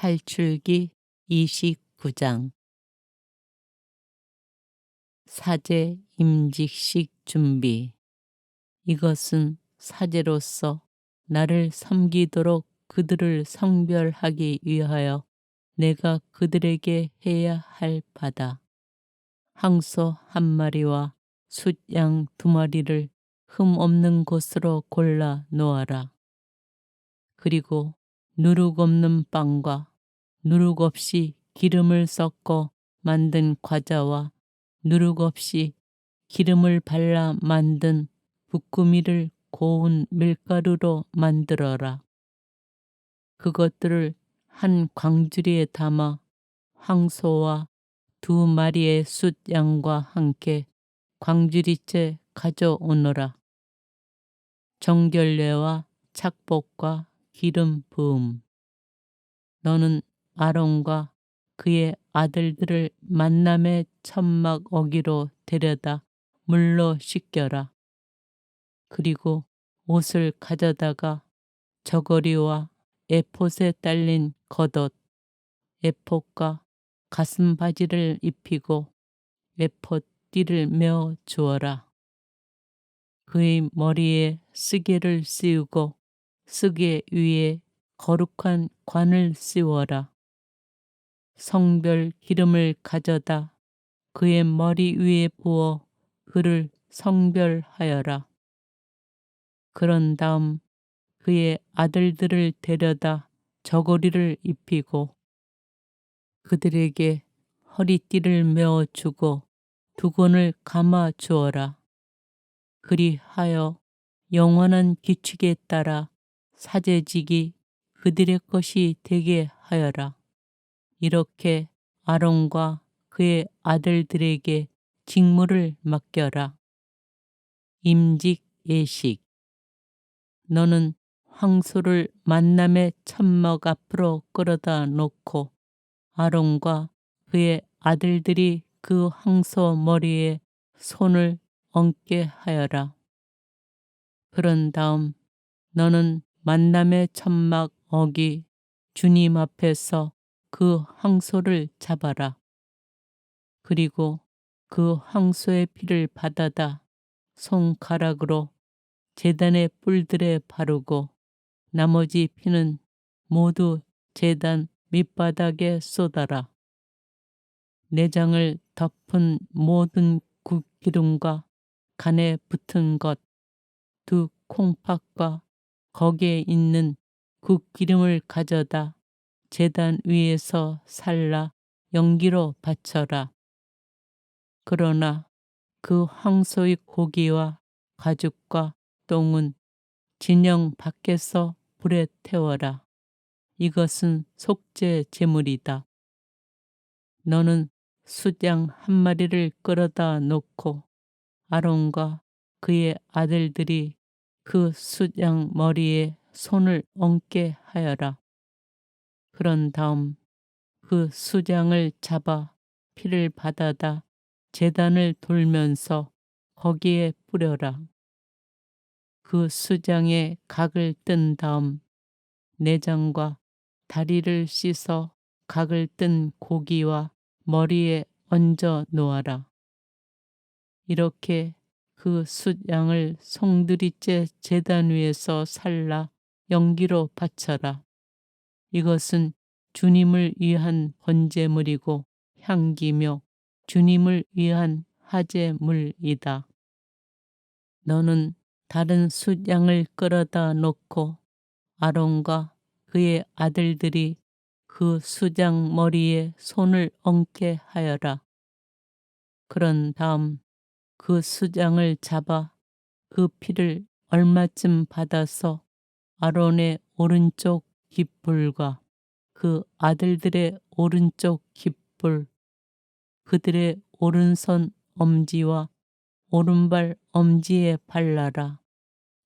탈출기 29장 사제 임직식 준비. 이것은 사제로서 나를 섬기도록 그들을 성별하기 위하여 내가 그들에게 해야 할 바다. 항소 한 마리와 숫양 2마리를 흠 없는 곳으로 골라 놓아라. 그리고 누룩 없는 빵과 누룩 없이 기름을 섞어 만든 과자와 누룩 없이 기름을 발라 만든 부꾸미를 고운 밀가루로 만들어라. 그것들을 한 광주리에 담아 황소와 2마리의 숫양과 함께 광주리째 가져오너라. 정결례와 착복과 기름 부음. 너는 아론과 그의 아들들을 만남의 천막 어기로 데려다 물로 씻겨라. 그리고 옷을 가져다가 저고리와 에봇에 딸린 겉옷, 에봇과 가슴바지를 입히고 에봇 띠를 메어 주어라. 그의 머리에 쓰개를 씌우고 쓰개 위에 거룩한 관을 씌워라. 성별 기름을 가져다 그의 머리 위에 부어 그를 성별하여라. 그런 다음 그의 아들들을 데려다 저고리를 입히고 그들에게 허리띠를 메어 주고 두건을 감아 주어라. 그리하여 영원한 규칙에 따라 사제직이 그들의 것이 되게 하여라. 이렇게 아론과 그의 아들들에게 직무를 맡겨라. 임직 예식. 너는 황소를 만남의 천막 앞으로 끌어다 놓고 아론과 그의 아들들이 그 황소 머리에 손을 얹게 하여라. 그런 다음 너는 만남의 천막 어기 주님 앞에서 그 황소를 잡아라. 그리고 그 황소의 피를 받아다 손가락으로 제단의 뿔들에 바르고 나머지 피는 모두 제단 밑바닥에 쏟아라. 내장을 덮은 모든 국기름과 간에 붙은 것, 2 콩팥과 거기에 있는 국기름을 가져다 제단 위에서 살라 연기로 바쳐라. 그러나 그 황소의 고기와 가죽과 똥은 진영 밖에서 불에 태워라. 이것은 속죄 제물이다. 너는 숫양 1마리를 끌어다 놓고 아론과 그의 아들들이 그 숫양 머리에 손을 얹게 하여라. 그런 다음 그 숫양을 잡아 피를 받아다 제단을 돌면서 거기에 뿌려라. 그 숫양의 각을 뜬 다음 내장과 다리를 씻어 각을 뜬 고기와 머리에 얹어 놓아라. 이렇게 그 숫양을 송두리째 제단 위에서 살라 연기로 바쳐라. 이것은 주님을 위한 번제물이고 향기며 주님을 위한 화제물이다. 너는 다른 숫양을 끌어다 놓고 아론과 그의 아들들이 그 숫양 머리에 손을 얹게 하여라. 그런 다음 그 숫양을 잡아 그 피를 얼마쯤 받아서 아론의 오른쪽 깃불과 그 아들들의 오른쪽 깃불, 그들의 오른손 엄지와 오른발 엄지에 발라라.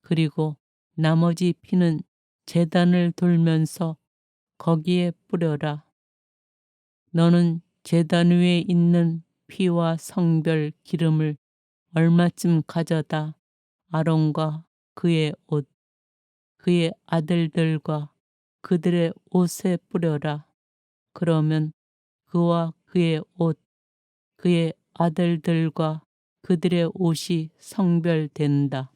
그리고 나머지 피는 제단을 돌면서 거기에 뿌려라. 너는 제단 위에 있는 피와 성별 기름을 얼마쯤 가져다 아론과 그의 옷, 그의 아들들과 그들의 옷에 뿌려라. 그러면 그와 그의 옷, 그의 아들들과 그들의 옷이 성별된다.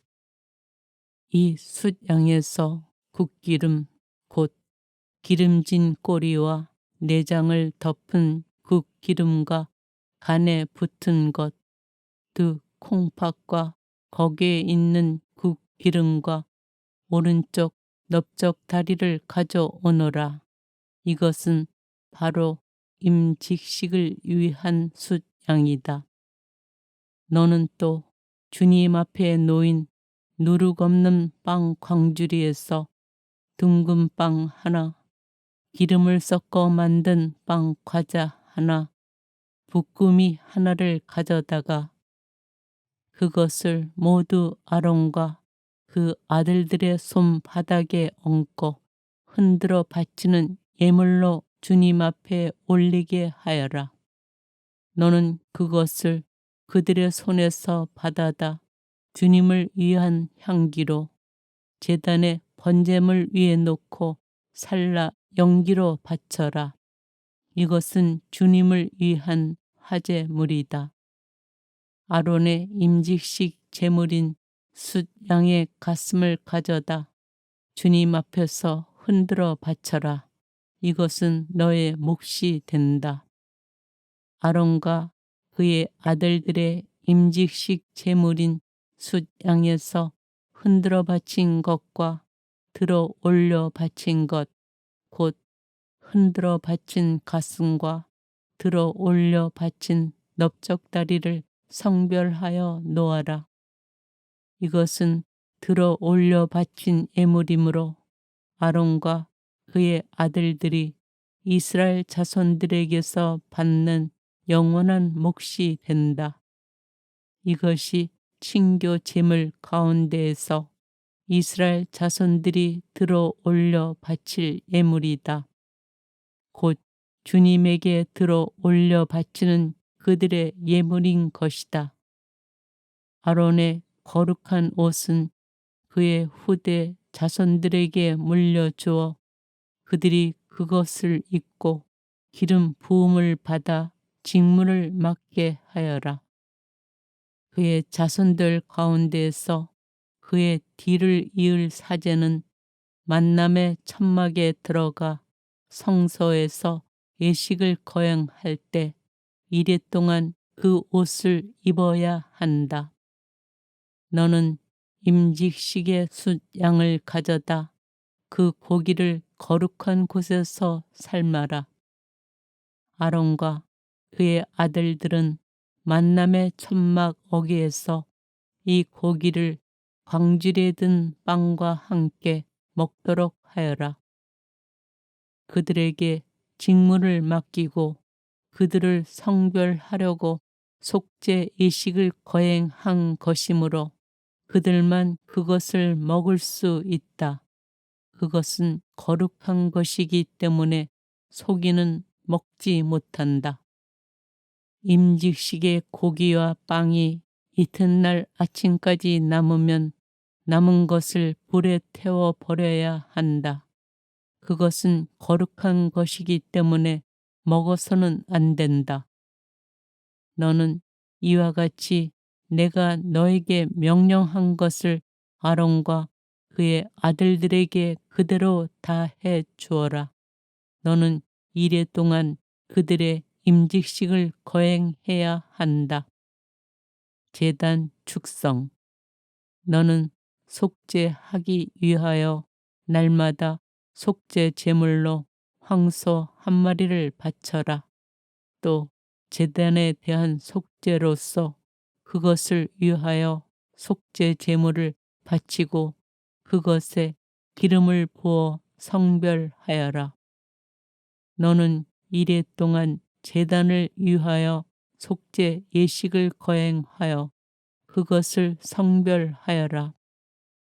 이 숫양에서 국기름 곧 기름진 꼬리와 내장을 덮은 국기름과 간에 붙은 것, 두 콩팥과 거기에 있는 국기름과 오른쪽 넓적 다리를 가져오너라. 이것은 바로 임직식을 위한 숫양이다. 너는 또 주님 앞에 놓인 누룩 없는 빵 광주리에서 둥근 빵 하나, 기름을 섞어 만든 빵 과자 하나, 붓구미 하나를 가져다가 그것을 모두 아론과 그 아들들의 손바닥에 얹고 흔들어 바치는 예물로 주님 앞에 올리게 하여라. 너는 그것을 그들의 손에서 받아다 주님을 위한 향기로 제단의 번제물 위에 놓고 살라 연기로 바쳐라. 이것은 주님을 위한 화제물이다. 아론의 임직식 제물인 숫양의 가슴을 가져다 주님 앞에서 흔들어 바쳐라. 이것은 너의 몫이 된다. 아론과 그의 아들들의 임직식 제물인 숫양에서 흔들어 바친 것과 들어 올려 바친 것, 곧 흔들어 바친 가슴과 들어 올려 바친 넓적다리를 성별하여 놓아라. 이것은 들어 올려 바친 예물이므로 아론과 그의 아들들이 이스라엘 자손들에게서 받는 영원한 몫이 된다. 이것이 친교 제물 가운데에서 이스라엘 자손들이 들어 올려 바칠 예물이다. 곧 주님에게 들어 올려 바치는 그들의 예물인 것이다. 아론의 거룩한 옷은 그의 후대 자손들에게 물려주어 그들이 그것을 입고 기름 부음을 받아 직무를 맡게 하여라. 그의 자손들 가운데에서 그의 뒤를 이을 사제는 만남의 천막에 들어가 성소에서 예식을 거행할 때 이레 동안 그 옷을 입어야 한다. 너는 임직식의 숫양을 가져다 그 고기를 거룩한 곳에서 삶아라. 아론과 그의 아들들은 만남의 천막 어귀에서 이 고기를 광주리에 든 빵과 함께 먹도록 하여라. 그들에게 직무를 맡기고 그들을 성별하려고 속죄 예식을 거행한 것이므로 그들만 그것을 먹을 수 있다. 그것은 거룩한 것이기 때문에 속이는 먹지 못한다. 임직식의 고기와 빵이 이튿날 아침까지 남으면 남은 것을 불에 태워 버려야 한다. 그것은 거룩한 것이기 때문에 먹어서는 안 된다. 너는 이와 같이 내가 너에게 명령한 것을 아론과 그의 아들들에게 그대로 다 해 주어라. 너는 이레 동안 그들의 임직식을 거행해야 한다. 제단 축성. 너는 속죄하기 위하여 날마다 속죄 제물로 황소 한 마리를 바쳐라. 또 제단에 대한 속죄로서 그것을 위하여 속죄 제물을 바치고 그것에 기름을 부어 성별하여라. 너는 이레 동안 제단을 위하여 속죄 예식을 거행하여 그것을 성별하여라.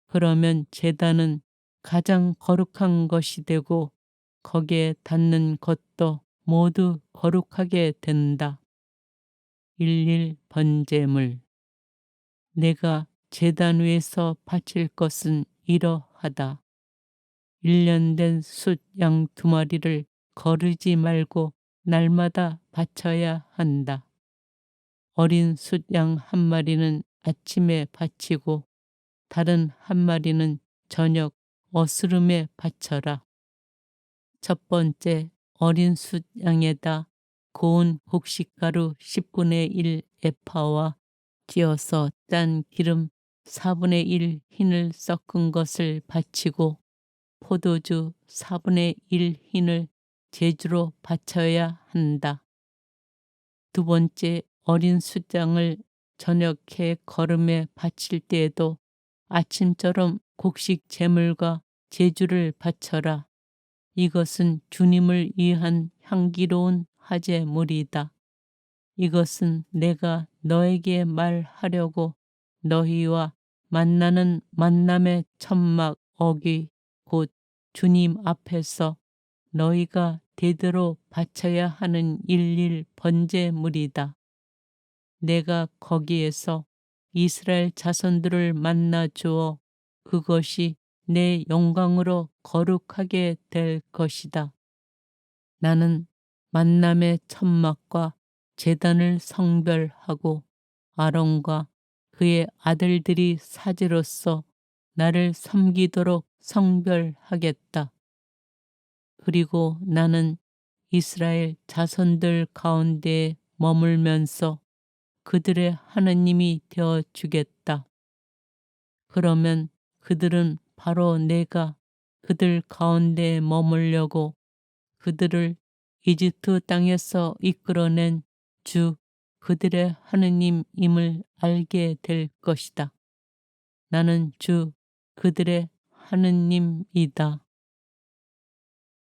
그러면 제단은 가장 거룩한 것이 되고 거기에 닿는 것도 모두 거룩하게 된다. 일일 번제물. 내가 제단 위에서 바칠 것은 이러하다. 1년 된 숫 양 2마리를 거르지 말고 날마다 바쳐야 한다. 어린 숫 양 한 마리는 아침에 바치고 다른 한 마리는 저녁 어스름에 바쳐라. 첫 번째 어린 숫 양에다 고운 곡식가루 10분의 1 에파와 찌어서 짠 기름 4분의 1 흰을 섞은 것을 바치고 포도주 4분의 1 흰을 제주로 바쳐야 한다. 두 번째 어린 숫양을 저녁에 거름에 바칠 때에도 아침처럼 곡식 제물과 제주를 바쳐라. 이것은 주님을 위한 향기로운 화제물이다. 이것은 내가 너에게 말하려고 너희와 만나는 만남의 천막 어귀 곧 주님 앞에서 너희가 대대로 바쳐야 하는 일일 번제물이다. 내가 거기에서 이스라엘 자손들을 만나 주어 그것이 내 영광으로 거룩하게 될 것이다. 나는 만남의 천막과 제단을 성별하고 아론과 그의 아들들이 사제로서 나를 섬기도록 성별하겠다. 그리고 나는 이스라엘 자손들 가운데에 머물면서 그들의 하느님이 되어 주겠다. 그러면 그들은 바로 내가 그들 가운데에 머물려고 그들을 이집트 땅에서 이끌어낸 주 그들의 하느님임을 알게 될 것이다. 나는 주 그들의 하느님이다.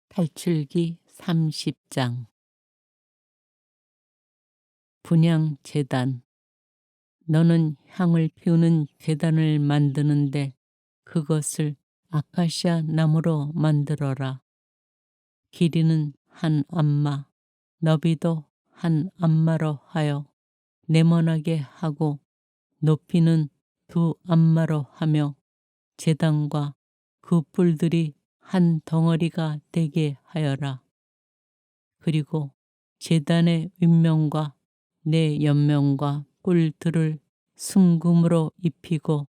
탈출기 30장 분향 제단. 너는 향을 피우는 제단을 만드는데 그것을 아카시아 나무로 만들어라. 길이는 한 암마, 너비도 한 암마로 하여 네모나게 하고 높이는 2암마로 하며 제단과 그 뿔들이 한 덩어리가 되게 하여라. 그리고 제단의 윗면과 내 옆면과 뿔들을 순금으로 입히고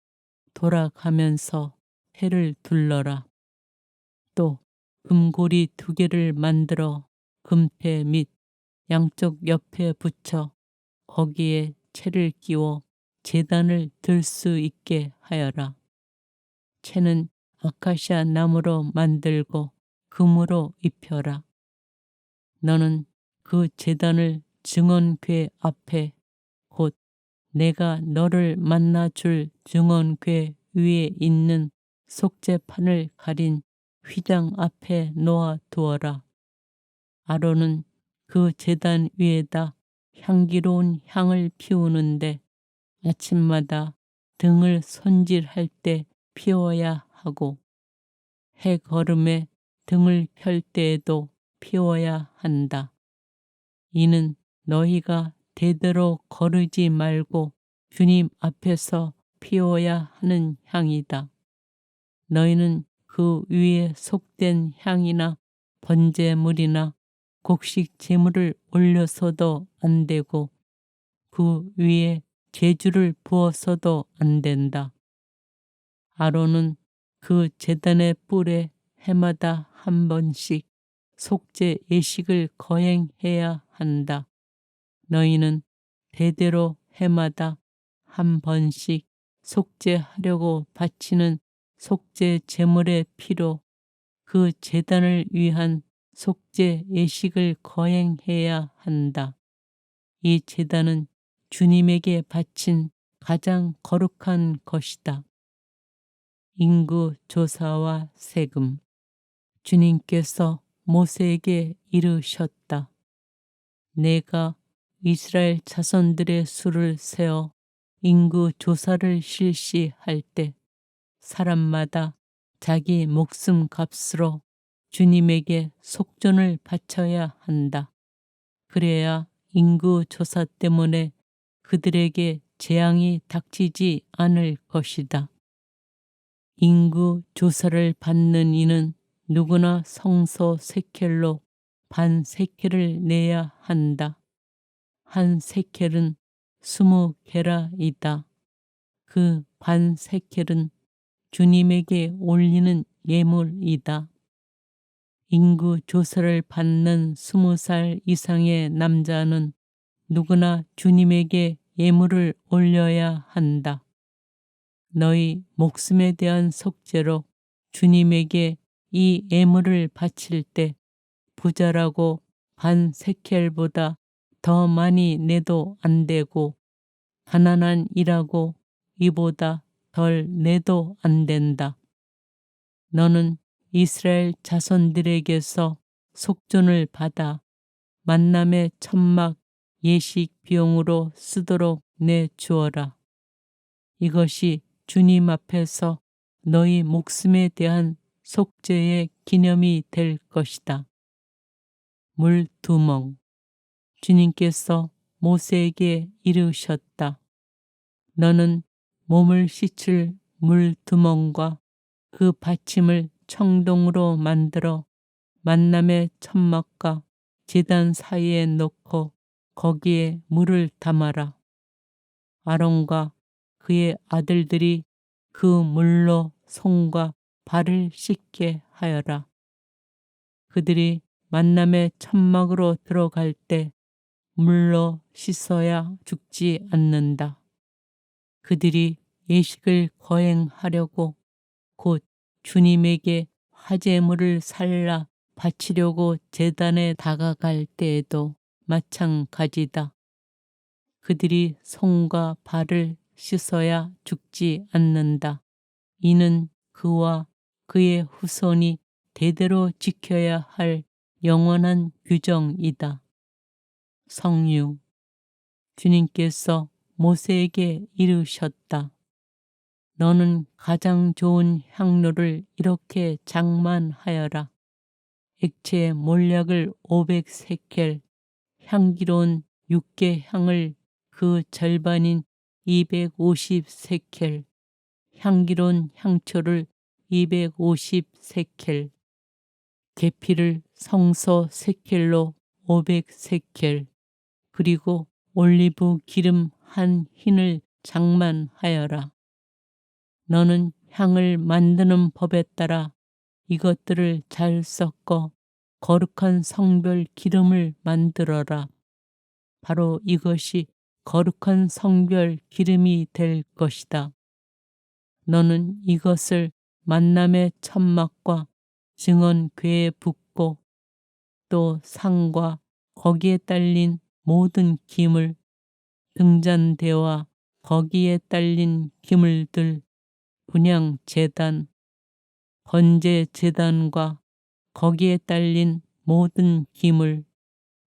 돌아가면서 해를 둘러라. 또 금고리 2개를 만들어 금태 및 양쪽 옆에 붙여 거기에 채를 끼워 제단을 들 수 있게 하여라. 채는 아카시아 나무로 만들고 금으로 입혀라. 너는 그 제단을 증언궤 앞에 곧 내가 너를 만나 줄 증언궤 위에 있는 속죄판을 가린 휘장 앞에 놓아 두어라. 아론은 그 제단 위에다 향기로운 향을 피우는데 아침마다 등을 손질할 때 피워야 하고 해거름에 등을 켤 때에도 피워야 한다. 이는 너희가 대대로 거르지 말고 주님 앞에서 피워야 하는 향이다. 너희는 그 위에 속된 향이나 번제물이나 곡식 제물을 올려서도 안 되고 그 위에 제주를 부어서도 안 된다. 아론은 그 제단의 뿔에 해마다 한 번씩 속죄 예식을 거행해야 한다. 너희는 대대로 해마다 한 번씩 속죄하려고 바치는 속죄 제물의 피로 그 제단을 위한 속죄 예식을 거행해야 한다. 이 제단은 주님에게 바친 가장 거룩한 것이다. 인구 조사와 세금. 주님께서 모세에게 이르셨다. 내가 이스라엘 자손들의 수를 세어 인구 조사를 실시할 때 사람마다 자기 목숨 값으로 주님에게 속전을 바쳐야 한다. 그래야 인구 조사 때문에 그들에게 재앙이 닥치지 않을 것이다. 인구 조사를 받는 이는 누구나 성소 세켈로 반 세켈을 내야 한다. 한 세켈은 20게라이다. 그 반 세켈은 주님에게 올리는 예물이다. 인구 조사를 받는 20살 이상의 남자는 누구나 주님에게 예물을 올려야 한다. 너희 목숨에 대한 속죄로 주님에게 이 예물을 바칠 때 부자라고 반 세켈보다 더 많이 내도 안 되고 가난한 이라고 이보다 덜 내도 안 된다. 너는 이스라엘 자손들에게서 속전을 받아 만남의 천막 예식 비용으로 쓰도록 내주어라. 이것이 주님 앞에서 너희 목숨에 대한 속죄의 기념이 될 것이다. 물 2멍. 주님께서 모세에게 이르셨다. 너는 몸을 씻을 물 2멍과 그 받침을 청동으로 만들어 만남의 천막과 제단 사이에 놓고 거기에 물을 담아라. 아론과 그의 아들들이 그 물로 손과 발을 씻게 하여라. 그들이 만남의 천막으로 들어갈 때 물로 씻어야 죽지 않는다. 그들이 예식을 거행하려고 곧 주님에게 화제물을 살라 바치려고 제단에 다가갈 때에도 마찬가지다. 그들이 손과 발을 씻어야 죽지 않는다. 이는 그와 그의 후손이 대대로 지켜야 할 영원한 규정이다. 성유. 주님께서 모세에게 이르셨다. 너는 가장 좋은 향료를 이렇게 장만하여라. 액체 몰약을 500세켈, 향기로운 육개 향을 그 절반인 250세켈, 향기로운 향초를 250세켈, 계피를 성소 세켈로 500세켈, 그리고 올리브 기름 한 흰을 장만하여라. 너는 향을 만드는 법에 따라 이것들을 잘 섞어 거룩한 성별 기름을 만들어라. 바로 이것이 거룩한 성별 기름이 될 것이다. 너는 이것을 만남의 천막과 증언궤에 붓고 또 상과 거기에 딸린 모든 기물, 등잔대와 거기에 딸린 기물들, 분향 제단, 번제 제단과 거기에 딸린 모든 기물,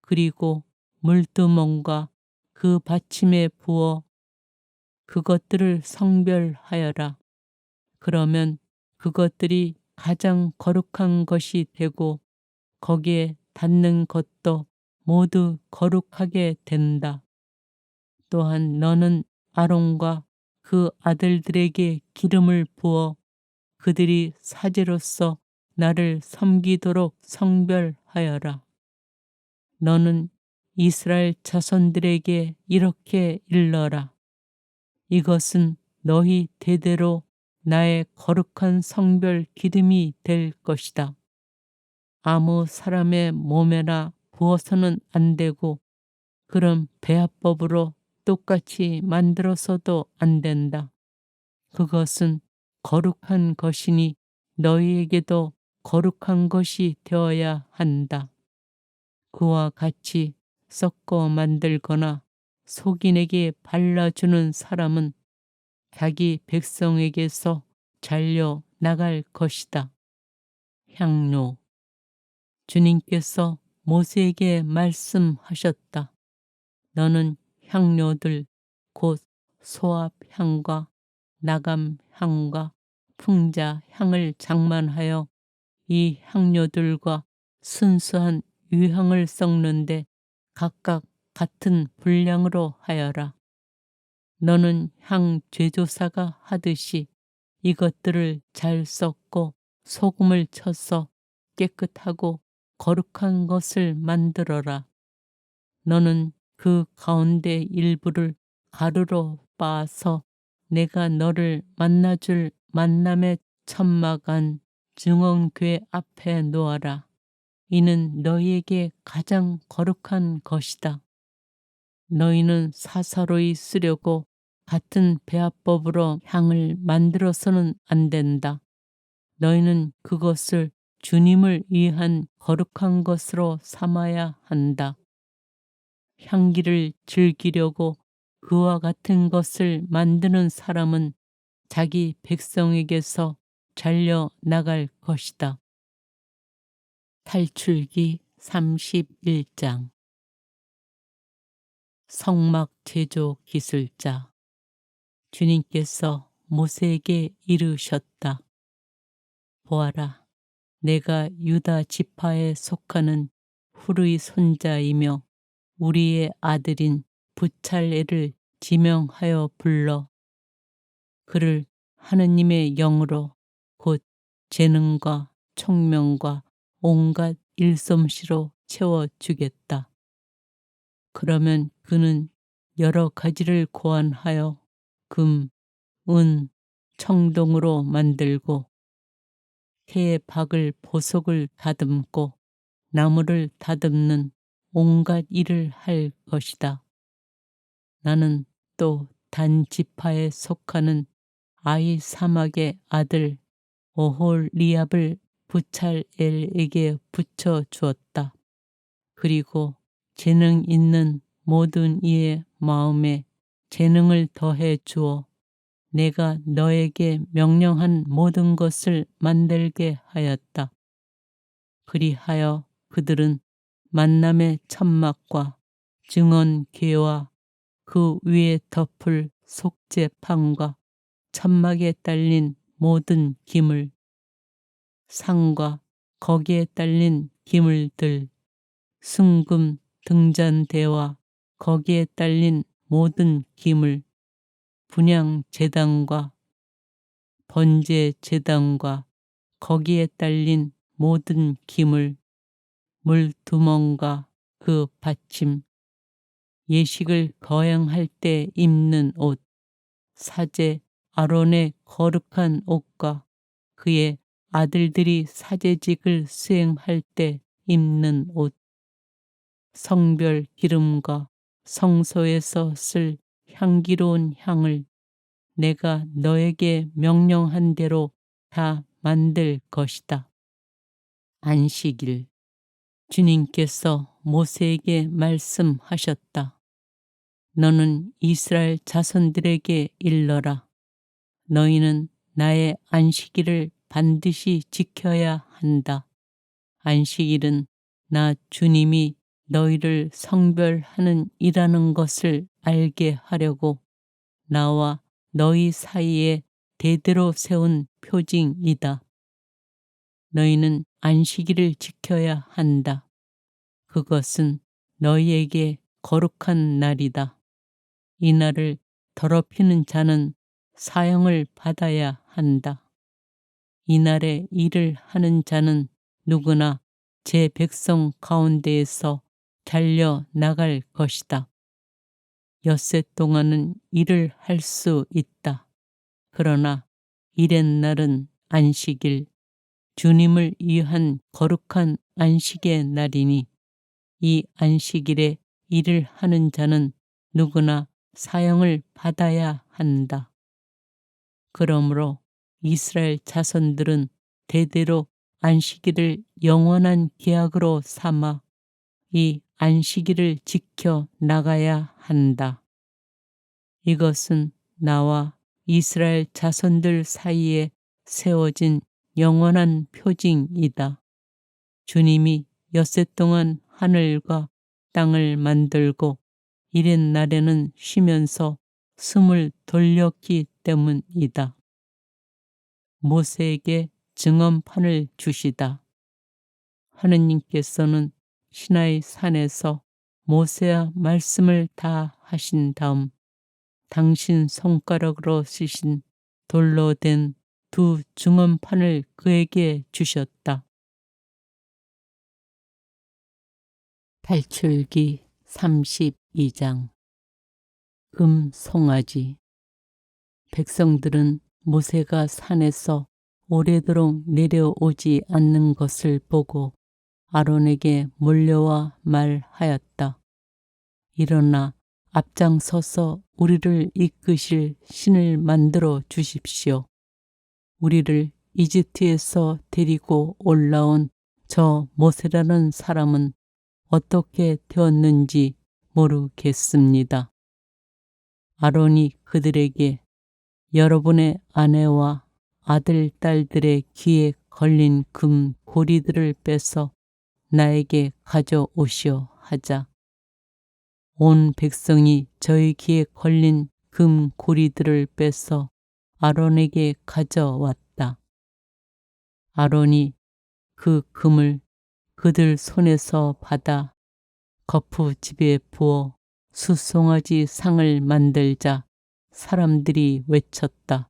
그리고 물두멍과 그 받침에 부어 그것들을 성별하여라. 그러면 그것들이 가장 거룩한 것이 되고 거기에 닿는 것도 모두 거룩하게 된다. 또한 너는 아론과 그 아들들에게 기름을 부어 그들이 사제로서 나를 섬기도록 성별하여라. 너는 이스라엘 자손들에게 이렇게 일러라. 이것은 너희 대대로 나의 거룩한 성별 기름이 될 것이다. 아무 사람의 몸에나 부어서는 안 되고 그런 배합법으로 똑같이 만들어서도 안 된다. 그것은 거룩한 것이니 너희에게도 거룩한 것이 되어야 한다. 그와 같이 섞어 만들거나 속인에게 발라주는 사람은 자기 백성에게서 잘려 나갈 것이다. 향료. 주님께서 모세에게 말씀하셨다. 너는 향료들 곧 소합향과 나감향과 풍자향을 장만하여 이 향료들과 순수한 유향을 섞는데 각각 같은 분량으로 하여라. 너는 향 제조사가 하듯이 이것들을 잘 섞고 소금을 쳐서 깨끗하고 거룩한 것을 만들어라. 너는 그 가운데 일부를 가루로 빻아서 내가 너를 만나줄 만남의 천막 안 증언궤 앞에 놓아라. 이는 너희에게 가장 거룩한 것이다. 너희는 사사로이 쓰려고 같은 배합법으로 향을 만들어서는 안 된다. 너희는 그것을 주님을 위한 거룩한 것으로 삼아야 한다. 향기를 즐기려고 그와 같은 것을 만드는 사람은 자기 백성에게서 잘려 나갈 것이다. 탈출기 31장. 성막 제조 기술자. 주님께서 모세에게 이르셨다. 보아라, 내가 유다 지파에 속하는 훌의 손자이며 우리의 아들인 부찰엘을 지명하여 불러 그를 하느님의 영으로 곧 재능과 총명과 온갖 일솜씨로 채워주겠다. 그러면 그는 여러 가지를 고안하여 금, 은, 청동으로 만들고 태의 박을 보석을 다듬고 나무를 다듬는 온갖 일을 할 것이다. 나는 또 단 지파에 속하는 아이 사막의 아들 오홀리압을 부찰엘에게 붙여 주었다. 그리고 재능 있는 모든 이의 마음에 재능을 더해 주어 내가 너에게 명령한 모든 것을 만들게 하였다. 그리하여 그들은 만남의 천막과 증언궤와 그 위에 덮을 속죄판과 천막에 딸린 모든 기물, 상과 거기에 딸린 기물들, 순금 등잔대와 거기에 딸린 모든 기물, 분향 제단과 번제 제단과 거기에 딸린 모든 기물, 물두멍과 그 받침, 예식을 거행할 때 입는 옷, 사제 아론의 거룩한 옷과 그의 아들들이 사제직을 수행할 때 입는 옷, 성별 기름과 성소에서 쓸 향기로운 향을 내가 너에게 명령한 대로 다 만들 것이다. 안식일. 주님께서 모세에게 말씀하셨다. 너는 이스라엘 자손들에게 일러라. 너희는 나의 안식일을 반드시 지켜야 한다. 안식일은 나 주님이 너희를 성별하는 이라는 것을 알게 하려고 나와 너희 사이에 대대로 세운 표징이다. 너희는 안식일을 지켜야 한다. 그것은 너희에게 거룩한 날이다. 이 날을 더럽히는 자는 사형을 받아야 한다. 이 날에 일을 하는 자는 누구나 제 백성 가운데에서 잘려 나갈 것이다. 엿새 동안은 일을 할 수 있다. 그러나 이렛날은 안식일, 주님을 위한 거룩한 안식의 날이니 이 안식일에 일을 하는 자는 누구나 사형을 받아야 한다. 그러므로 이스라엘 자손들은 대대로 안식일을 영원한 계약으로 삼아 이 안식일을 지켜 나가야 한다. 이것은 나와 이스라엘 자손들 사이에 세워진 영원한 표징이다. 주님이 엿새 동안 하늘과 땅을 만들고 이렛날에는 쉬면서 숨을 돌렸기 때문이다. 모세에게 증언판을 주시다. 하느님께서는 시나이 산에서 모세와 말씀을 다 하신 다음 당신 손가락으로 쓰신 돌로 된 두 증언판을 그에게 주셨다. 탈출기 32장 송아지. 백성들은 모세가 산에서 오래도록 내려오지 않는 것을 보고 아론에게 몰려와 말하였다. 일어나 앞장서서 우리를 이끄실 신을 만들어 주십시오. 우리를 이집트에서 데리고 올라온 저 모세라는 사람은 어떻게 되었는지 모르겠습니다. 아론이 그들에게 여러분의 아내와 아들, 딸들의 귀에 걸린 금 고리들을 빼서 나에게 가져오시오 하자 온 백성이 저희 귀에 걸린 금 고리들을 빼서 아론에게 가져왔다. 아론이 그 금을 그들 손에서 받아 거푸집에 부어 숫송아지 상을 만들자 사람들이 외쳤다.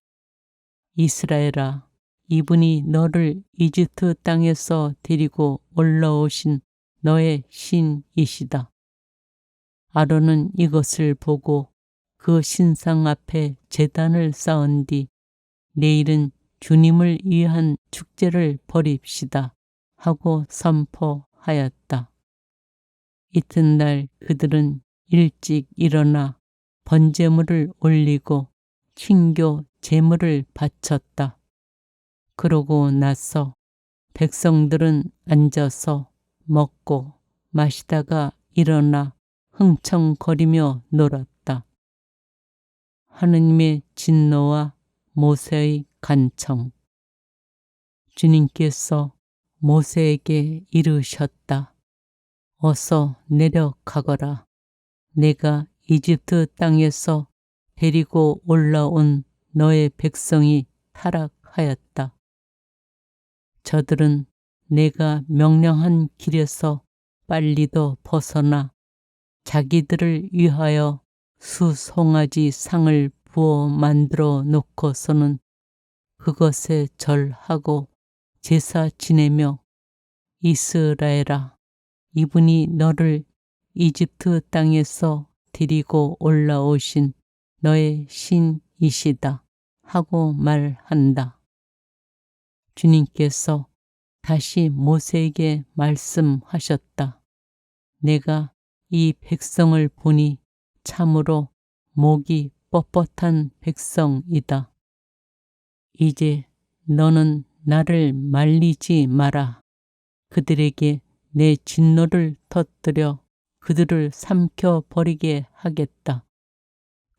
이스라엘아, 이분이 너를 이집트 땅에서 데리고 올라오신 너의 신이시다. 아론은 이것을 보고 그 신상 앞에 제단을 쌓은 뒤 내일은 주님을 위한 축제를 벌입시다 하고 선포하였다. 이튿날 그들은 일찍 일어나 번제물을 올리고 친교 제물을 바쳤다. 그러고 나서 백성들은 앉아서 먹고 마시다가 일어나 흥청거리며 놀았다. 하느님의 진노와 모세의 간청. 주님께서 모세에게 이르셨다. 어서 내려가거라. 내가 이집트 땅에서 데리고 올라온 너의 백성이 타락하였다. 저들은 내가 명령한 길에서 빨리도 벗어나 자기들을 위하여 수송아지 상을 부어 만들어 놓고서는 그것에 절하고 제사 지내며 이스라엘아, 이분이 너를 이집트 땅에서 데리고 올라오신 너의 신이시다 하고 말한다. 주님께서 다시 모세에게 말씀하셨다. 내가 이 백성을 보니 참으로 목이 뻣뻣한 백성이다. 이제 너는 나를 말리지 마라. 그들에게 내 진노를 터뜨려 그들을 삼켜버리게 하겠다.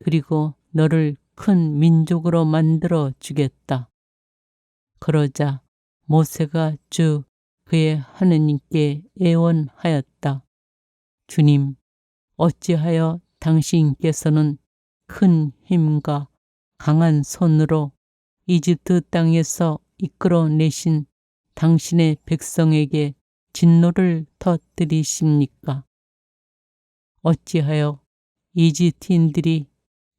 그리고 너를 큰 민족으로 만들어 주겠다. 그러자 모세가 주 그의 하느님께 애원하였다. 주님, 어찌하여 당신께서는 큰 힘과 강한 손으로 이집트 땅에서 이끌어내신 당신의 백성에게 진노를 터뜨리십니까? 어찌하여 이집트인들이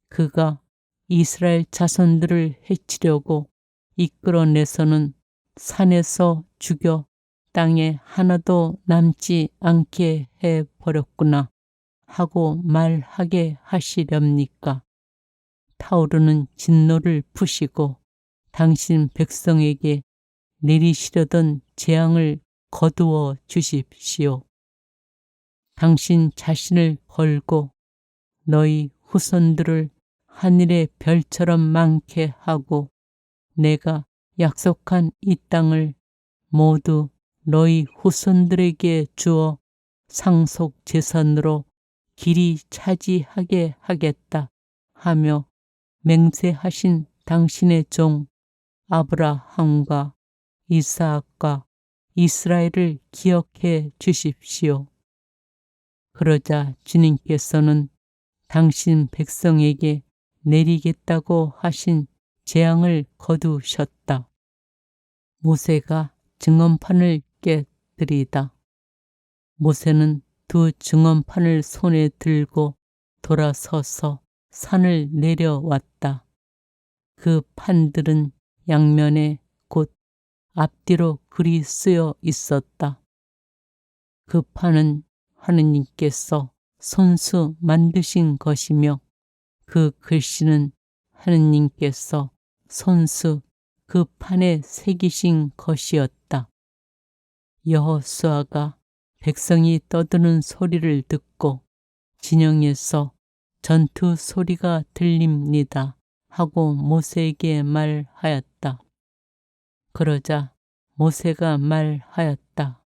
그가 이스라엘 자손들을 해치려고 이끌어내서는 산에서 죽여 땅에 하나도 남지 않게 해버렸구나 하고 말하게 하시렵니까? 타오르는 진노를 푸시고 당신 백성에게 내리시려던 재앙을 거두어 주십시오. 당신 자신을 걸고 너희 후손들을 하늘의 별처럼 많게 하고 내가 약속한 이 땅을 모두 너희 후손들에게 주어 상속 재산으로 길이 차지하게 하겠다 하며 맹세하신 당신의 종 아브라함과 이삭과 이스라엘을 기억해 주십시오. 그러자 주님께서는 당신 백성에게 내리겠다고 하신 재앙을 거두셨다. 모세가 증언판을 깨뜨리다. 모세는 두 증언판을 손에 들고 돌아서서 산을 내려왔다. 그 판들은 양면에 곧 앞뒤로 글이 쓰여 있었다. 그 판은 하느님께서 손수 만드신 것이며 그 글씨는 하느님께서 손수 그 판에 새기신 것이었다. 여호수아가 백성이 떠드는 소리를 듣고 진영에서 전투 소리가 들립니다 하고 모세에게 말하였다. 그러자 모세가 말하였다.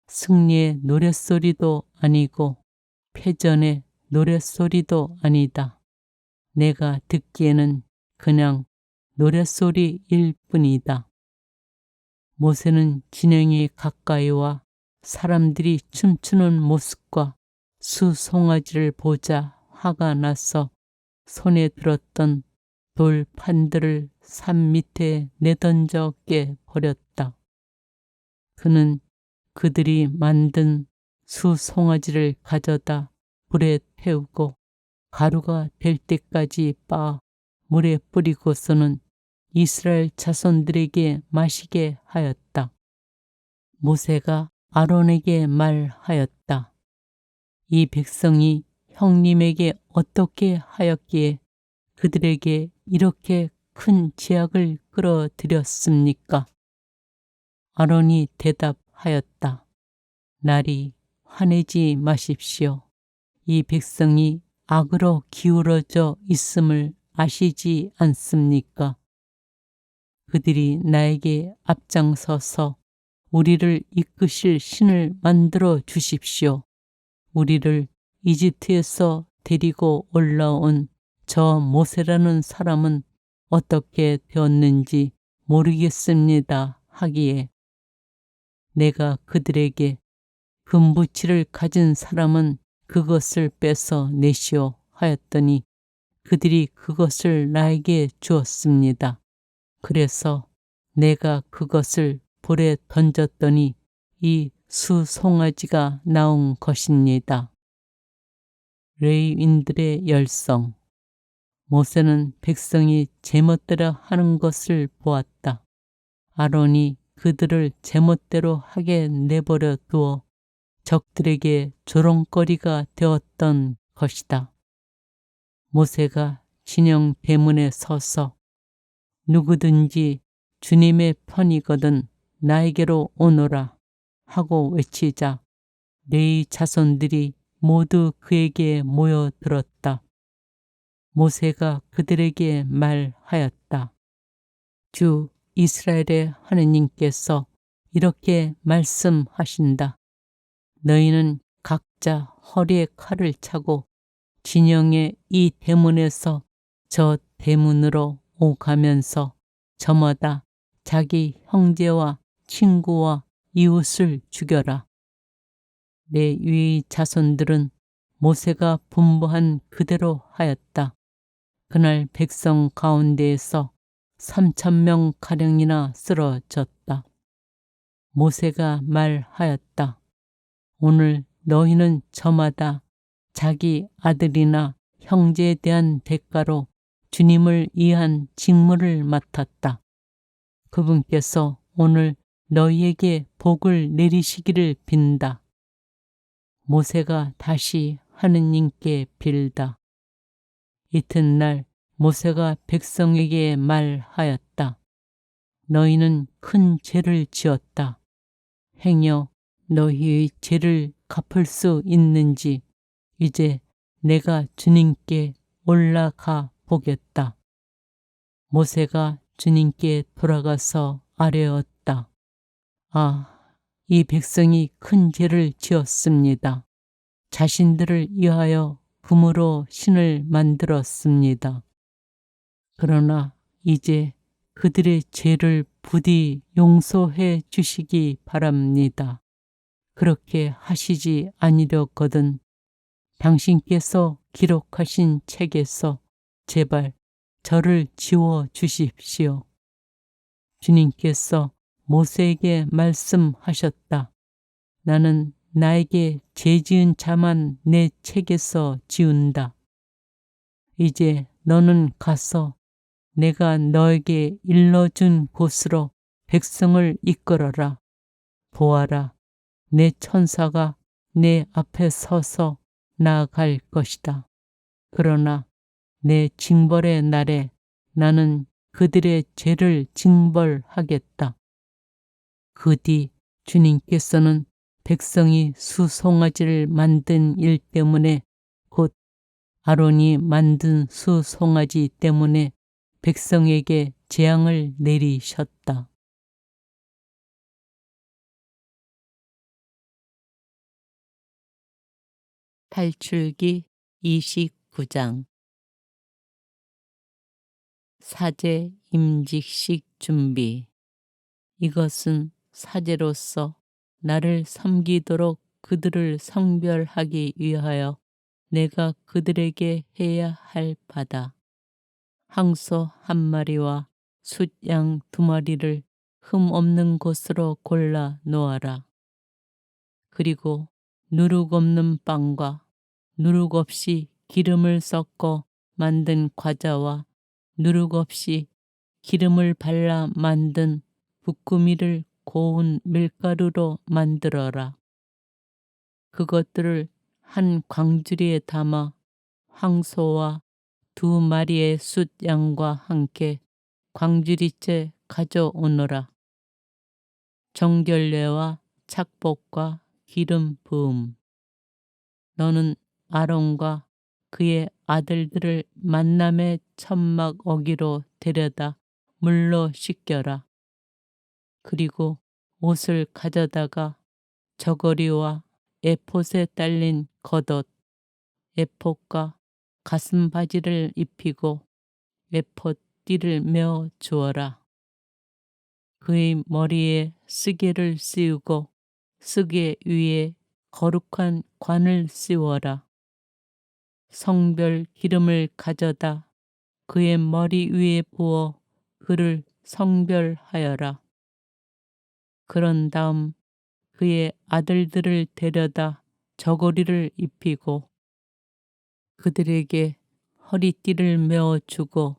승리의 노랫소리도 아니고 패전의 노랫소리도 아니다. 내가 듣기에는 그냥 노랫소리일 뿐이다. 모세는 진영이 가까이 와 사람들이 춤추는 모습과 수송아지를 보자 화가 나서 손에 들었던 돌판들을 산 밑에 내던져 깨버렸다. 그는 그들이 만든 수송아지를 가져다 불에 태우고 가루가 될 때까지 빻아 물에 뿌리고서는 이스라엘 자손들에게 마시게 하였다. 모세가 아론에게 말하였다. 이 백성이 형님에게 어떻게 하였기에 그들에게 이렇게 큰 죄악을 끌어들였습니까? 아론이 대답하였다. 날이 화내지 마십시오. 이 백성이 악으로 기울어져 있음을 아시지 않습니까? 그들이 나에게 앞장서서 우리를 이끄실 신을 만들어 주십시오. 우리를 이집트에서 데리고 올라온 저 모세라는 사람은 어떻게 되었는지 모르겠습니다 하기에 내가 그들에게 금부치를 가진 사람은 그것을 빼서 내시오 하였더니 그들이 그것을 나에게 주었습니다. 그래서 내가 그것을 불에 던졌더니 이 수송아지가 나온 것입니다. 레위인들의 열성. 모세는 백성이 제멋대로 하는 것을 보았다. 아론이 그들을 제멋대로 하게 내버려 두어 적들에게 조롱거리가 되었던 것이다. 모세가 진영 대문에 서서 누구든지 주님의 편이거든 나에게로 오너라 하고 외치자 레위 자손들이 모두 그에게 모여들었다. 모세가 그들에게 말하였다. 주 이스라엘의 하느님께서 이렇게 말씀하신다. 너희는 각자 허리에 칼을 차고 진영의 이 대문에서 저 대문으로 오가면서 저마다 자기 형제와 친구와 이웃을 죽여라. 레위 자손들은 모세가 분부한 그대로 하였다. 그날 백성 가운데에서 3,000명 가량이나 쓰러졌다. 모세가 말하였다. 오늘 너희는 저마다 자기 아들이나 형제에 대한 대가로 주님을 위한 직무를 맡았다. 그분께서 오늘 너희에게 복을 내리시기를 빈다. 모세가 다시 하느님께 빌다. 이튿날 모세가 백성에게 말하였다. 너희는 큰 죄를 지었다. 행여 너희의 죄를 갚을 수 있는지 이제 내가 주님께 올라가 보겠다. 모세가 주님께 돌아가서 아뢰었다. 이 백성이 큰 죄를 지었습니다. 자신들을 위하여 금으로 신을 만들었습니다. 그러나 이제 그들의 죄를 부디 용서해 주시기 바랍니다. 그렇게 하시지 아니려거든 당신께서 기록하신 책에서 제발 저를 지워 주십시오. 주님께서 모세에게 말씀하셨다. 나는 나에게 죄 지은 자만 내 책에서 지운다. 이제 너는 가서 내가 너에게 일러준 곳으로 백성을 이끌어라. 보아라, 내 천사가 내 앞에 서서 나아갈 것이다. 그러나 내 징벌의 날에 나는 그들의 죄를 징벌하겠다. 그 뒤 주님께서는 백성이 수송아지를 만든 일 때문에, 곧 아론이 만든 수송아지 때문에 백성에게 재앙을 내리셨다. 탈출기 29장. 사제 임직식 준비. 이것은 사제로서 나를 섬기도록 그들을 성별하기 위하여 내가 그들에게 해야 할 바다. 항소 한 마리와 숫양 2마리를 흠 없는 곳으로 골라 놓아라. 그리고 누룩 없는 빵과 누룩 없이 기름을 섞어 만든 과자와 누룩 없이 기름을 발라 만든 부꾸미를 고운 밀가루로 만들어라. 그것들을 한 광주리에 담아 황소와 2마리의 숫양과 함께 광주리째 가져오너라. 정결례와 착복과 기름 부음. 너는 아론과 그의 아들들을 만남의 천막 어기로 데려다 물로 씻겨라. 그리고 옷을 가져다가 저고리와 에봇에 딸린 겉옷, 에봇과 가슴바지를 입히고 에봇 띠를 메어 주어라. 그의 머리에 쓰개를 씌우고 쓰개 위에 거룩한 관을 씌워라. 성별 기름을 가져다 그의 머리 위에 부어 그를 성별하여라. 그런 다음 그의 아들들을 데려다 저고리를 입히고 그들에게 허리띠를 메어 주고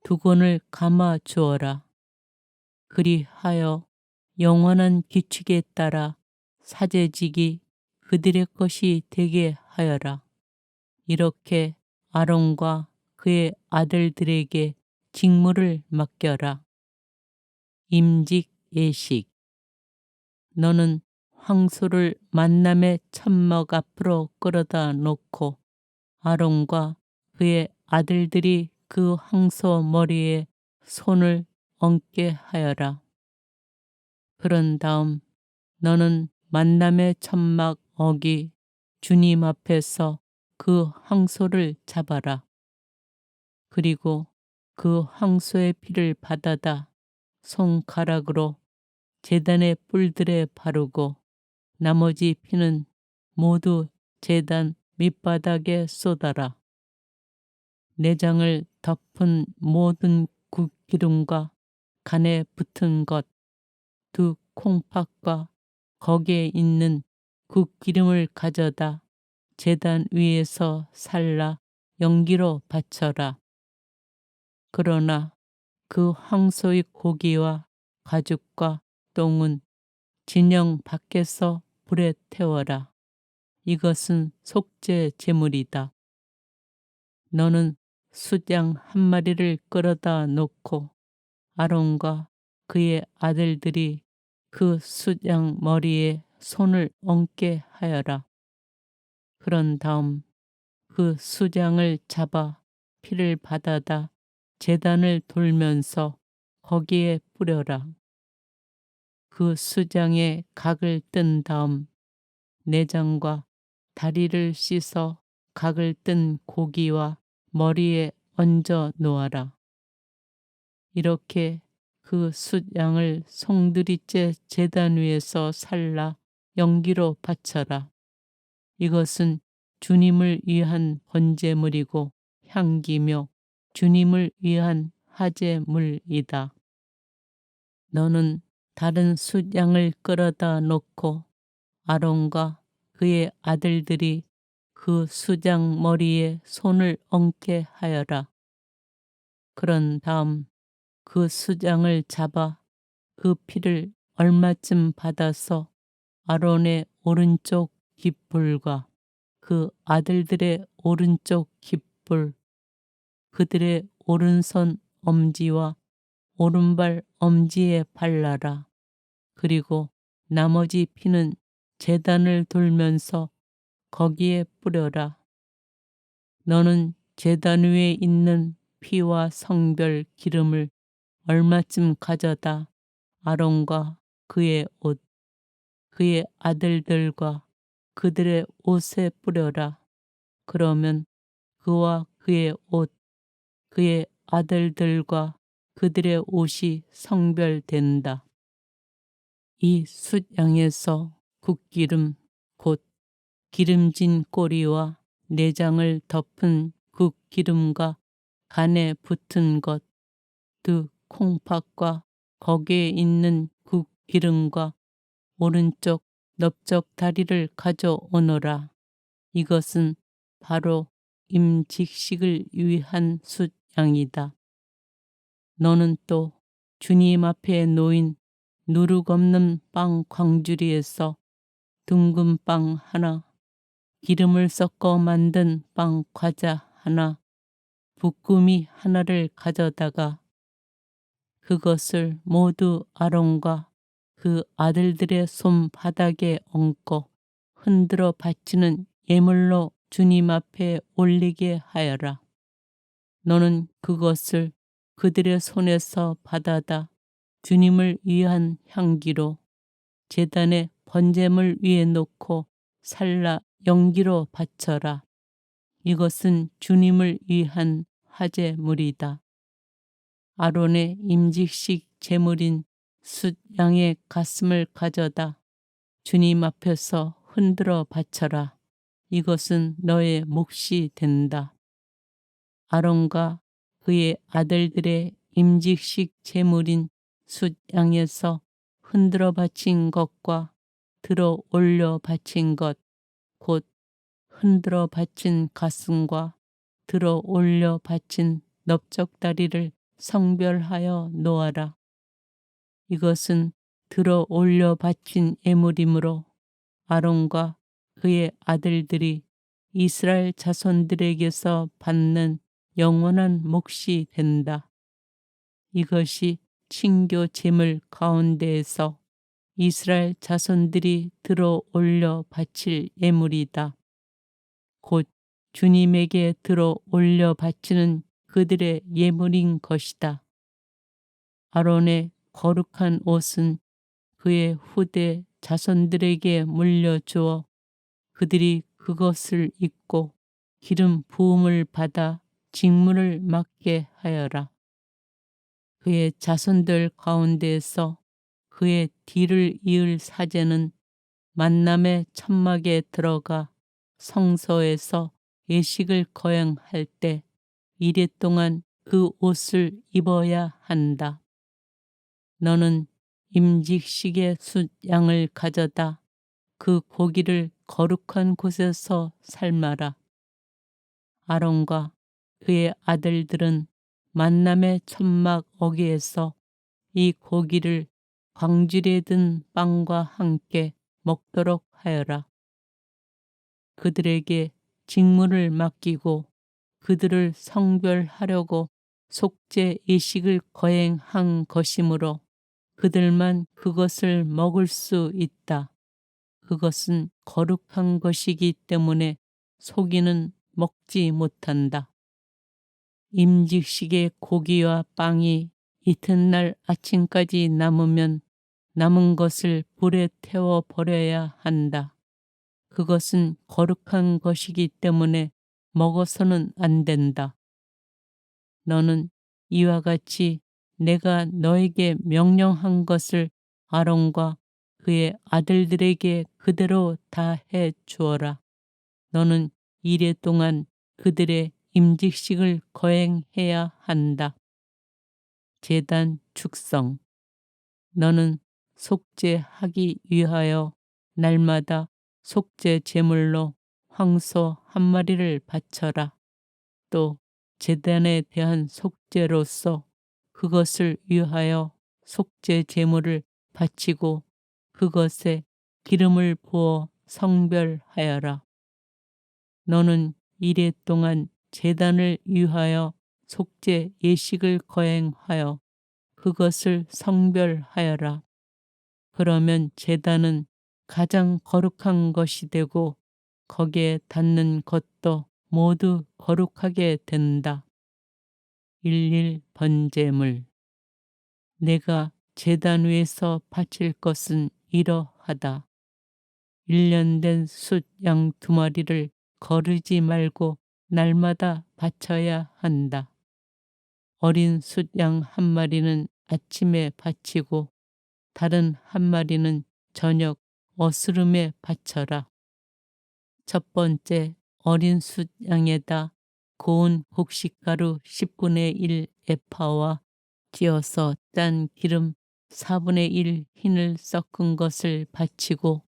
두건을 감아 주어라. 그리하여 영원한 규칙에 따라 사제직이 그들의 것이 되게 하여라. 이렇게 아론과 그의 아들들에게 직무를 맡겨라. 임직 예식. 너는 황소를 만남의 천막 앞으로 끌어다 놓고 아론과 그의 아들들이 그 황소 머리에 손을 얹게 하여라. 그런 다음 너는 만남의 천막 어기 주님 앞에서 그 황소를 잡아라. 그리고 그 황소의 피를 받아다 손가락으로 제단의 뿔들에 바르고 나머지 피는 모두 제단 밑바닥에 쏟아라. 내장을 덮은 모든 굿기름과 간에 붙은 것, 2콩팥과 거기에 있는 굿기름을 가져다 제단 위에서 살라 연기로 바쳐라. 그러나 그 황소의 고기와 가죽과 똥은 진영 밖에서 불에 태워라. 이것은 속죄 제물이다. 너는 숫양 1마리를 끌어다 놓고 아론과 그의 아들들이 그 숫양 머리에 손을 얹게 하여라. 그런 다음 그 숫양을 잡아 피를 받아다 제단을 돌면서 거기에 뿌려라. 그 숫양의 각을 뜬 다음 내장과 다리를 씻어 각을 뜬 고기와 머리에 얹어 놓아라. 이렇게 그 숫양을 송두리째 제단 위에서 살라 연기로 바쳐라. 이것은 주님을 위한 번제물이고 향기며 주님을 위한 화제물이다. 너는 다른 숫양을 끌어다 놓고 아론과 그의 아들들이 그 숫양 머리에 손을 얹게 하여라. 그런 다음 그 숫양을 잡아 그 피를 얼마쯤 받아서 아론의 오른쪽 깃불과 그 아들들의 오른쪽 깃불, 그들의 오른손 엄지와 오른발 엄지에 발라라. 그리고 나머지 피는 제단을 돌면서 거기에 뿌려라. 너는 제단 위에 있는 피와 성별 기름을 얼마쯤 가져다 아론과 그의 옷, 그의 아들들과 그들의 옷에 뿌려라. 그러면 그와 그의 옷, 그의 아들들과 그들의 옷이 성별된다. 이 숫양에서 국기름, 곧 기름진 꼬리와 내장을 덮은 국기름과 간에 붙은 것, 두 콩팥과 거기에 있는 국기름과 오른쪽 넓적 다리를 가져오너라. 이것은 바로 임직식을 위한 숫양이다. 너는 또 주님 앞에 놓인 누룩 없는 빵 광주리에서 둥근 빵 하나, 기름을 섞어 만든 빵 과자 하나, 부꾸미 하나를 가져다가 그것을 모두 아론과 그 아들들의 손바닥에 얹고 흔들어 바치는 예물로 주님 앞에 올리게 하여라. 너는 그것을 그들의 손에서 받아다 주님을 위한 향기로 제단의 번제물 위에 놓고 살라 연기로 바쳐라. 이것은 주님을 위한 화제물이다. 아론의 임직식 제물인 숫양의 가슴을 가져다 주님 앞에서 흔들어 바쳐라. 이것은 너의 몫이 된다. 아론과 그의 아들들의 임직식 제물인 숫양에서 흔들어 바친 것과 들어 올려 바친 것, 곧 흔들어 바친 가슴과 들어 올려 바친 넓적다리를 성별하여 놓아라. 이것은 들어 올려 바친 예물이므로 아론과 그의 아들들이 이스라엘 자손들에게서 받는 영원한 몫이 된다. 이것이 친교 제물 가운데에서 이스라엘 자손들이 들어 올려 바칠 예물이다. 곧 주님에게 들어 올려 바치는 그들의 예물인 것이다. 아론의 거룩한 옷은 그의 후대 자손들에게 물려주어 그들이 그것을 입고 기름 부음을 받아 직무를 맡게 하여라. 그의 자손들 가운데에서 그의 뒤를 이을 사제는 만남의 천막에 들어가 성소에서 예식을 거행할 때 이레 동안 그 옷을 입어야 한다. 너는 임직식의 숫양을 가져다 그 고기를 거룩한 곳에서 삶아라. 아론과 그의 아들들은 만남의 천막 어귀에서 이 고기를 광주리에 든 빵과 함께 먹도록 하여라. 그들에게 직무를 맡기고 그들을 성별하려고 속죄 예식을 거행한 것이므로 그들만 그것을 먹을 수 있다. 그것은 거룩한 것이기 때문에 소기는 먹지 못한다. 임직식의 고기와 빵이 이튿날 아침까지 남으면 남은 것을 불에 태워 버려야 한다. 그것은 거룩한 것이기 때문에 먹어서는 안 된다. 너는 이와 같이 내가 너에게 명령한 것을 아론과 그의 아들들에게 그대로 다 해 주어라. 너는 이레 동안 그들의 임직식을 거행해야 한다. 제단 축성. 너는 속죄하기 위하여 날마다 속죄 제물로 황소 한 마리를 바쳐라. 또 제단에 대한 속죄로서 그것을 위하여 속죄 제물을 바치고 그것에 기름을 부어 성별하여라. 너는 이레 동안 제단을 위하여 속죄 예식을 거행하여 그것을 성별하여라. 그러면 제단은 가장 거룩한 것이 되고 거기에 닿는 것도 모두 거룩하게 된다. 일일 번제물. 내가 제단 위에서 바칠 것은 이러하다. 1년 된 숫 양 2마리를 거르지 말고 날마다 바쳐야 한다. 어린 숫 양 1마리는 아침에 바치고 다른 1마리는 저녁 어스름에 바쳐라. 첫 번째 어린 숫 양에다 고운 곡식가루 10분의 1 에파와 찌어서 짠 기름 4분의 1 흰을 섞은 것을 바치고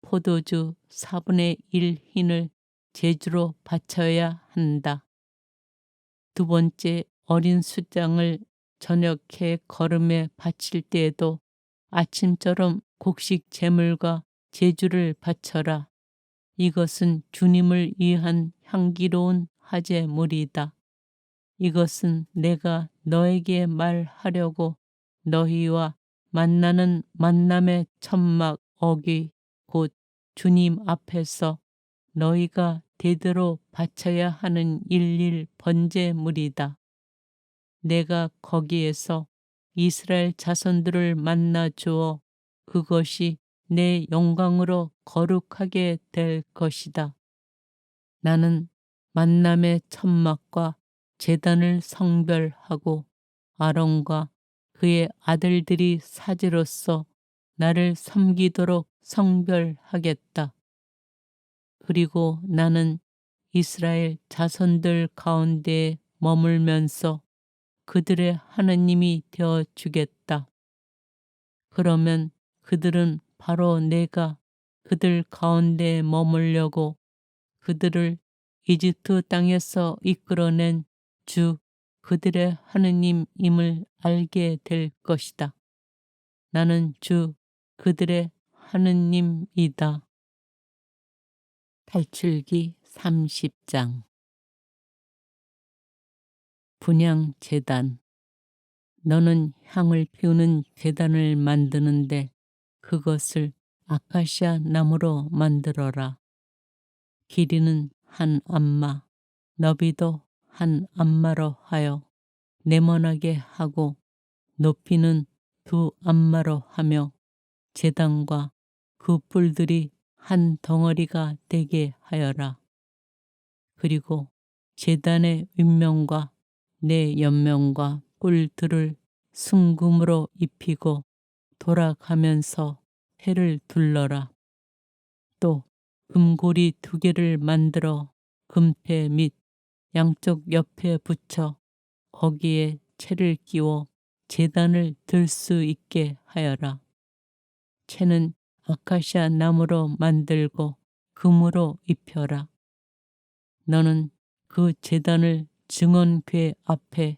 포도주 4분의 1 흰을 제주로 바쳐야 한다. 두 번째 어린 숫양을 저녁에 거름에 바칠 때에도 아침처럼 곡식 제물과 제주를 바쳐라. 이것은 주님을 위한 향기로운 화제물이다. 이것은 내가 너에게 말하려고 너희와 만나는 만남의 천막 어귀 곧 주님 앞에서 너희가 대대로 바쳐야 하는 일일 번제물이다. 내가 거기에서 이스라엘 자손들을 만나 주어 그것이 내 영광으로 거룩하게 될 것이다. 나는 만남의 천막과 제단을 성별하고 아론과 그의 아들들이 사제로서 나를 섬기도록 성별하겠다. 그리고 나는 이스라엘 자손들 가운데에 머물면서 그들의 하느님이 되어 주겠다. 그러면 그들은 바로 내가 그들 가운데에 머물려고 그들을 이집트 땅에서 이끌어낸 주 그들의 하느님임을 알게 될 것이다. 나는 주 그들의 하느님이다. 탈출기 30장. 분향 제단. 너는 향을 피우는 제단을 만드는데 그것을 아카시아 나무로 만들어라. 길이는 1암마, 너비도 1암마로 하여 네모나게 하고 높이는 2암마로 하며 제단과 그 뿔들이 한 덩어리가 되게 하여라. 그리고 제단의 윗면과 내 옆면과 뿔들을 순금으로 입히고 돌아가면서 해를 둘러라. 또 금고리 2개를 만들어 금태 및 양쪽 옆에 붙여 거기에 채를 끼워 제단을 들 수 있게 하여라. 채는 아카시아 나무로 만들고 금으로 입혀라. 너는 그 제단을 증언궤 앞에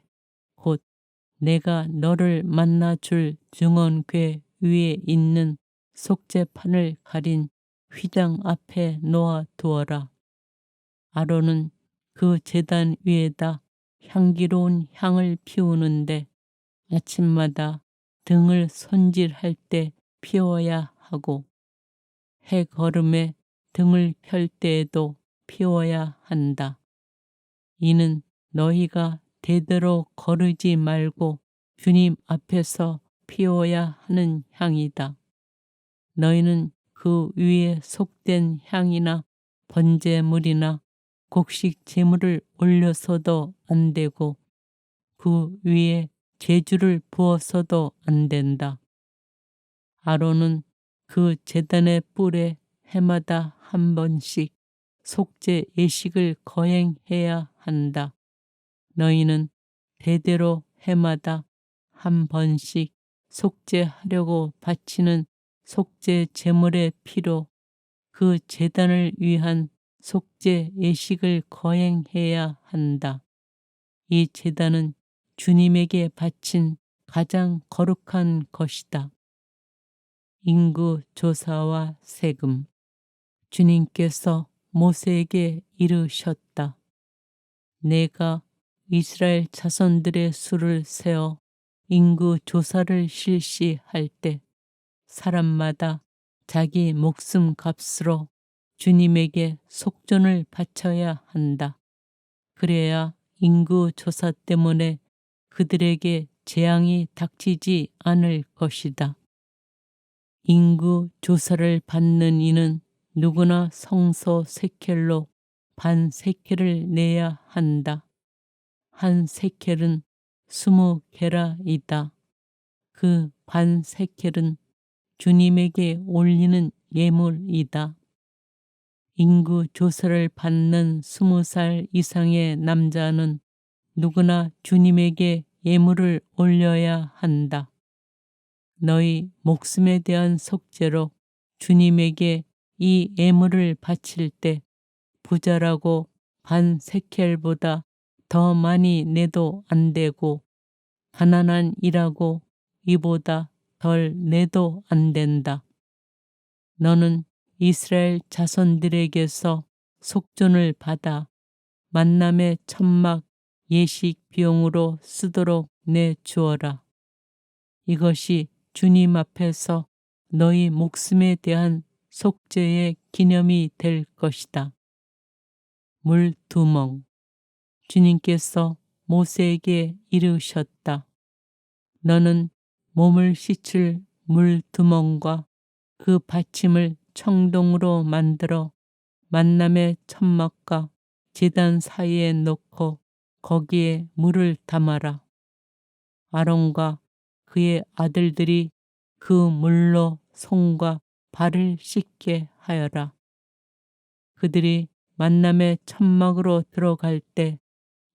곧 내가 너를 만나 줄 증언궤 위에 있는 속죄판을 가린 휘장 앞에 놓아 두어라. 아론은 그 제단 위에다 향기로운 향을 피우는데 아침마다 등을 손질할 때 피워야 하고 해거름에 등을 펼 때에도 피워야 한다. 이는 너희가 대대로 거르지 말고 주님 앞에서 피워야 하는 향이다. 너희는 그 위에 속된 향이나 번제물이나 곡식 제물을 올려서도 안 되고 그 위에 제주를 부어서도 안 된다. 아론은 그 제단의 뿔에 해마다 1번씩 속죄 예식을 거행해야 한다. 너희는 대대로 해마다 1번씩 속죄하려고 바치는 속죄 제물의 피로 그 제단을 위한 속죄 예식을 거행해야 한다. 이 제단은 주님에게 바친 가장 거룩한 것이다. 인구 조사와 세금. 주님께서 모세에게 이르셨다. 내가 이스라엘 자손들의 수를 세어 인구 조사를 실시할 때 사람마다 자기 목숨 값으로 주님에게 속전을 바쳐야 한다. 그래야 인구 조사 때문에 그들에게 재앙이 닥치지 않을 것이다. 인구 조사를 받는 이는 누구나 성소 세켈로 반 세켈을 내야 한다. 한 세켈은 20게라이다. 그 반 세켈은 주님에게 올리는 예물이다. 인구 조사를 받는 20살 이상의 남자는 누구나 주님에게 예물을 올려야 한다. 너희 목숨에 대한 속죄로 주님에게 이 예물을 바칠 때 부자라고 반 세켈보다 더 많이 내도 안 되고 가난한 이라고 이보다 덜 내도 안 된다. 너는 이스라엘 자손들에게서 속전을 받아 만남의 천막 예식 비용으로 쓰도록 내주어라. 이것이 주님 앞에서 너희 목숨에 대한 속죄의 기념이 될 것이다. 물두멍. 주님께서 모세에게 이르셨다. 너는 몸을 씻을 물두멍과 그 받침을 청동으로 만들어 만남의 천막과 제단 사이에 놓고 거기에 물을 담아라. 아론과 그의 아들들이 그 물로 손과 발을 씻게 하여라. 그들이 만남의 천막으로 들어갈 때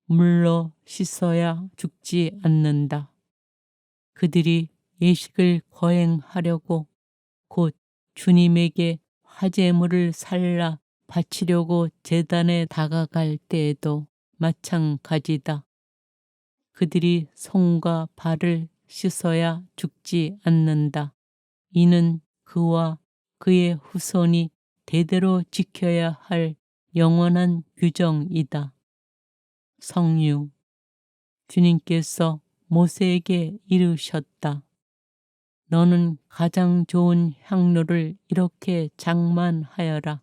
물로 씻어야 죽지 않는다. 그들이 예식을 거행하려고 곧 주님에게 화제물을 살라 바치려고 제단에 다가갈 때에도 마찬가지다. 그들이 손과 발을 씻어야 죽지 않는다. 이는 그와 그의 후손이 대대로 지켜야 할 영원한 규정이다. 성유. 주님께서 모세에게 이르셨다. 너는 가장 좋은 향로를 이렇게 장만하여라.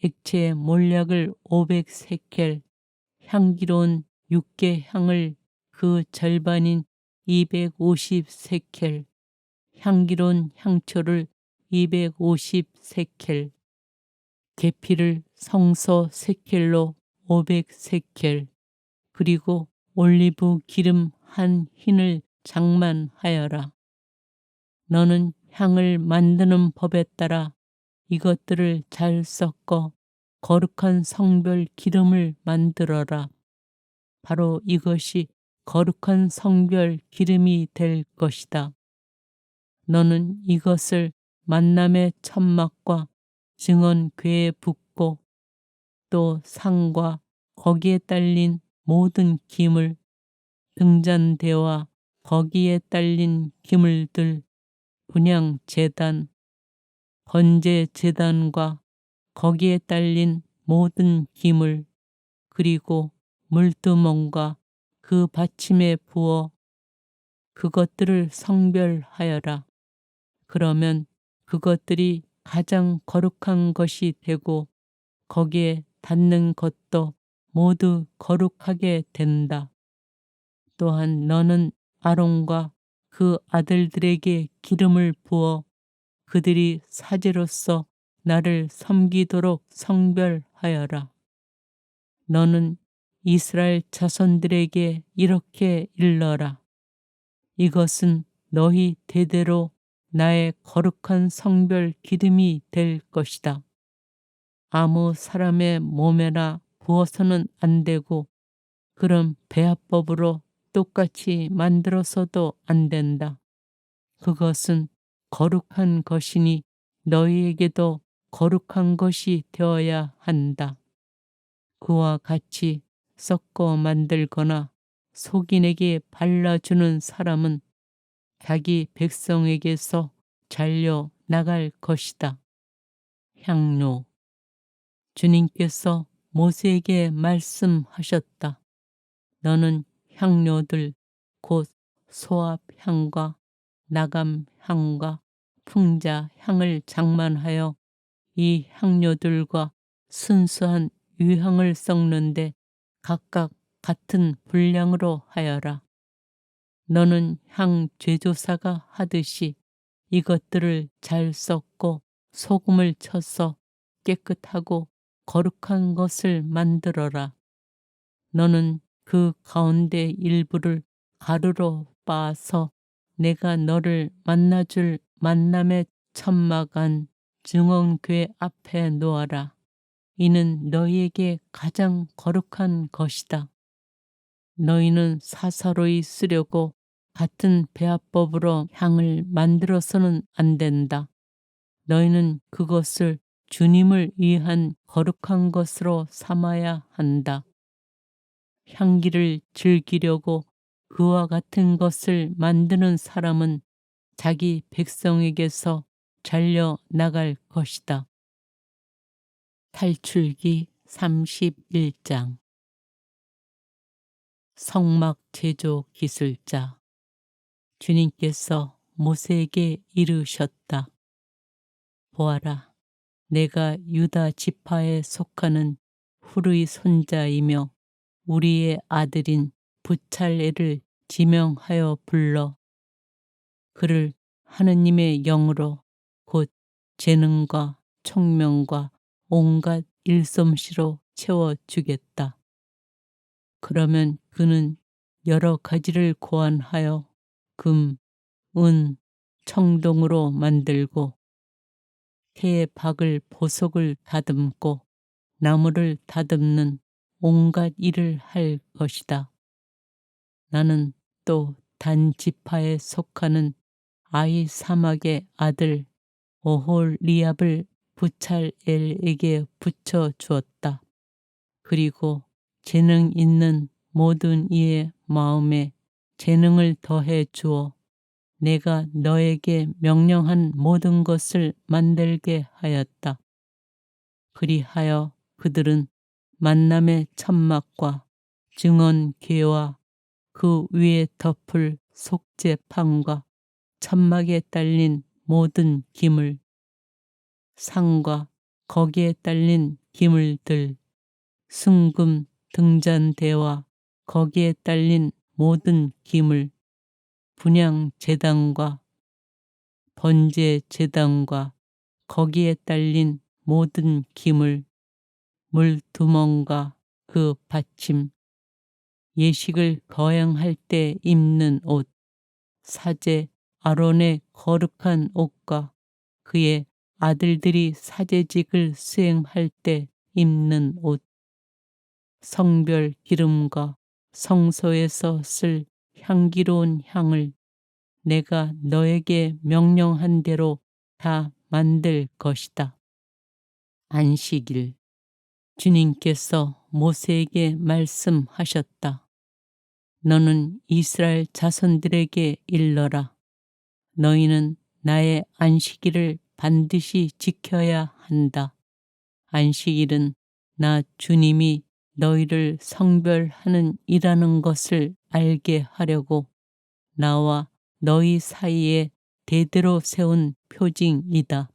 액체 몰약을 500세켈, 향기로운 육개 향을 그 절반인 250세켈, 향기로운 향초를 250세켈, 계피를 성소 세켈로 500세켈, 그리고 올리브 기름 한 흰을 장만하여라. 너는 향을 만드는 법에 따라 이것들을 잘 섞어 거룩한 성별 기름을 만들어라. 바로 이것이 거룩한 성별 기름이 될 것이다. 너는 이것을 만남의 천막과 증언궤에 붓고 또 상과 거기에 딸린 모든 기물, 등잔대와 거기에 딸린 기물들, 분향 제단, 번제 제단과 거기에 딸린 모든 기물, 그리고 물두멍과 그 받침에 부어 그것들을 성별하여라. 그러면 그것들이 가장 거룩한 것이 되고 거기에 닿는 것도 모두 거룩하게 된다. 또한 너는 아론과 그 아들들에게 기름을 부어 그들이 사제로서 나를 섬기도록 성별하여라. 너는 이스라엘 자손들에게 이렇게 일러라. 이것은 너희 대대로 나의 거룩한 성별 기름이 될 것이다. 아무 사람의 몸에나 부어서는 안 되고 그런 배합법으로 똑같이 만들어서도 안 된다. 그것은 거룩한 것이니 너희에게도 거룩한 것이 되어야 한다. 그와 같이 섞어 만들거나 속인에게 발라주는 사람은 자기 백성에게서 잘려 나갈 것이다. 향로. 주님께서 모세에게 말씀하셨다. 너는 향료들 곧 소합향과 나감향과 풍자향을 장만하여 이 향료들과 순수한 유향을 섞는데 각각 같은 분량으로 하여라. 너는 향 제조사가 하듯이 이것들을 잘 섞고 소금을 쳐서 깨끗하고 거룩한 것을 만들어라. 너는 그 가운데 일부를 가루로 빻아서 내가 너를 만나줄 만남의 천막 안 증언궤 앞에 놓아라. 이는 너희에게 가장 거룩한 것이다. 너희는 사사로이 쓰려고 같은 배합법으로 향을 만들어서는 안 된다. 너희는 그것을 주님을 위한 거룩한 것으로 삼아야 한다. 향기를 즐기려고 그와 같은 것을 만드는 사람은 자기 백성에게서 잘려 나갈 것이다. 탈출기 31장. 성막 제조 기술자. 주님께서 모세에게 이르셨다. 보아라, 내가 유다 지파에 속하는 후르의 손자이며 우리의 아들인 부찰엘을 지명하여 불러 그를 하느님의 영으로 곧 재능과 총명과 온갖 일솜씨로 채워주겠다. 그러면 그는 여러 가지를 고안하여 금, 은, 청동으로 만들고 태의 박을 보석을 다듬고 나무를 다듬는 온갖 일을 할 것이다. 나는 또 단 지파에 속하는 아히사막의 아들 오홀리압을 부찰엘에게 붙여 주었다. 그리고 재능 있는 모든 이의 마음에 재능을 더해 주어 내가 너에게 명령한 모든 것을 만들게 하였다. 그리하여 그들은 만남의 천막과 증언궤와 그 위에 덮을 속죄판과 천막에 딸린 모든 기물, 상과 거기에 딸린 기물들, 순금 등잔대와 거기에 딸린 모든 기물, 분향 제단과 번제 제단과 거기에 딸린 모든 기물, 물두멍과 그 받침, 예식을 거행할 때 입는 옷, 사제 아론의 거룩한 옷과 그의 아들들이 사제직을 수행할 때 입는 옷, 성별 기름과 성소에서 쓸 향기로운 향을 내가 너에게 명령한 대로 다 만들 것이다. 안식일. 주님께서 모세에게 말씀하셨다. 너는 이스라엘 자손들에게 일러라. 너희는 나의 안식일을 반드시 지켜야 한다. 안식일은 나 주님이 너희를 성별하는 이라는 것을 알게 하려고 나와 너희 사이에 대대로 세운 표징이다.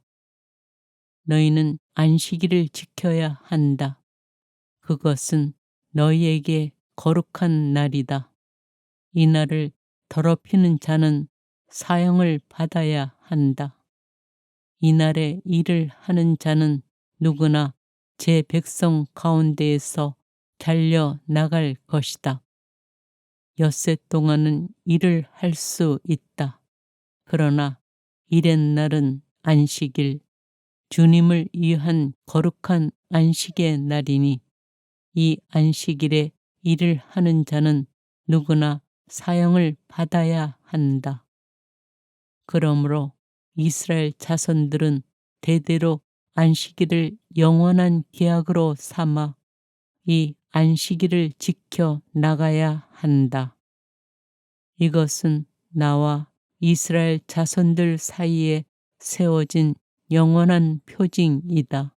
너희는 안식일을 지켜야 한다. 그것은 너희에게 거룩한 날이다. 이 날을 더럽히는 자는 사형을 받아야 한다. 이 날에 일을 하는 자는 누구나 제 백성 가운데에서 잘려 나갈 것이다. 엿새 동안은 일을 할 수 있다. 그러나 이렛날은 안식일, 주님을 위한 거룩한 안식의 날이니 이 안식일에 일을 하는 자는 누구나 사형을 받아야 한다. 그러므로 이스라엘 자손들은 대대로 안식일을 영원한 계약으로 삼아 이 안식일을 지켜 나가야 한다. 이것은 나와 이스라엘 자손들 사이에 세워진 영원한 표징이다.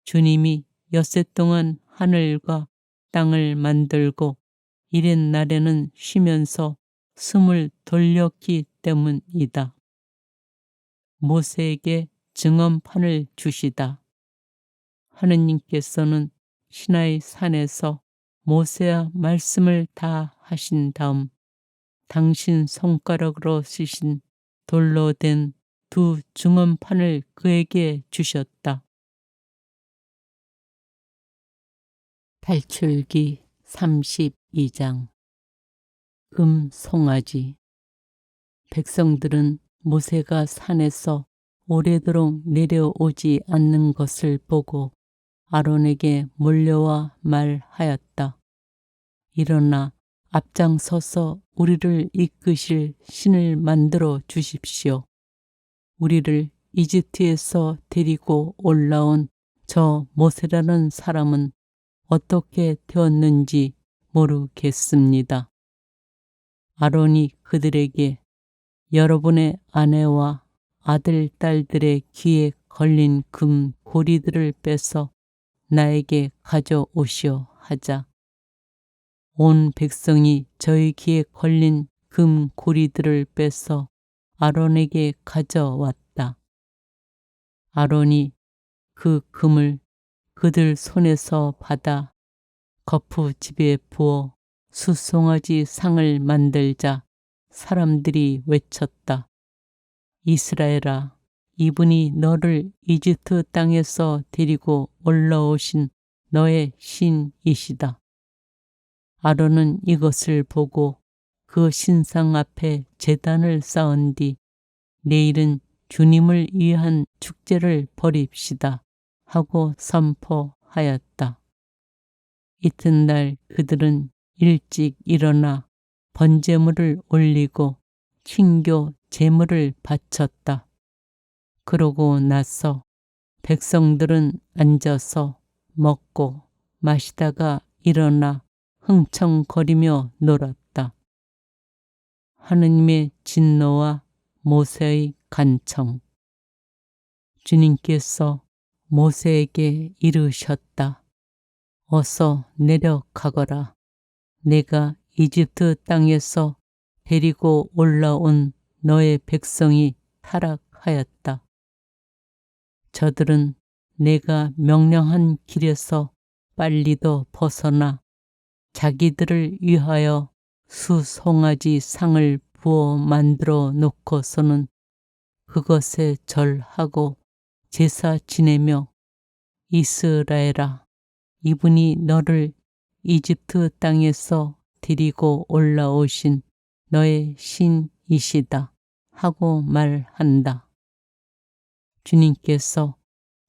주님이 엿새 동안 하늘과 땅을 만들고 이렛 날에는 쉬면서 숨을 돌렸기 때문이다. 모세에게 증언판을 주시다. 하느님께서는 시나이 산에서 모세와 말씀을 다 하신 다음 당신 손가락으로 쓰신 돌로 된 두 증언판을 그에게 주셨다. 탈출기 32장. 송아지. 백성들은 모세가 산에서 오래도록 내려오지 않는 것을 보고 아론에게 몰려와 말하였다. 일어나 앞장서서 우리를 이끄실 신을 만들어 주십시오. 우리를 이집트에서 데리고 올라온 저 모세라는 사람은 어떻게 되었는지 모르겠습니다. 아론이 그들에게 여러분의 아내와 아들, 딸들의 귀에 걸린 금 고리들을 빼서 나에게 가져오시오 하자 온 백성이 저희 귀에 걸린 금 고리들을 빼서 아론에게 가져왔다. 아론이 그 금을 그들 손에서 받아 거푸집에 부어 숫송아지 상을 만들자 사람들이 외쳤다. 이스라엘아, 이분이 너를 이집트 땅에서 데리고 올라오신 너의 신이시다. 아론은 이것을 보고 그 신상 앞에 제단을 쌓은 뒤 내일은 주님을 위한 축제를 벌입시다 하고 선포하였다. 이튿날 그들은 일찍 일어나 번제물을 올리고 친교 제물을 바쳤다. 그러고 나서 백성들은 앉아서 먹고 마시다가 일어나 흥청거리며 놀았다. 하느님의 진노와 모세의 간청. 주님께서 모세에게 이르셨다. 어서 내려가거라. 내가 이집트 땅에서 데리고 올라온 너의 백성이 타락하였다. 저들은 내가 명령한 길에서 빨리도 벗어나 자기들을 위하여 수송아지 상을 부어 만들어 놓고서는 그것에 절하고 제사 지내며 이스라엘아, 이분이 너를 이집트 땅에서 데리고 올라오신 너의 신이시다 하고 말한다. 주님께서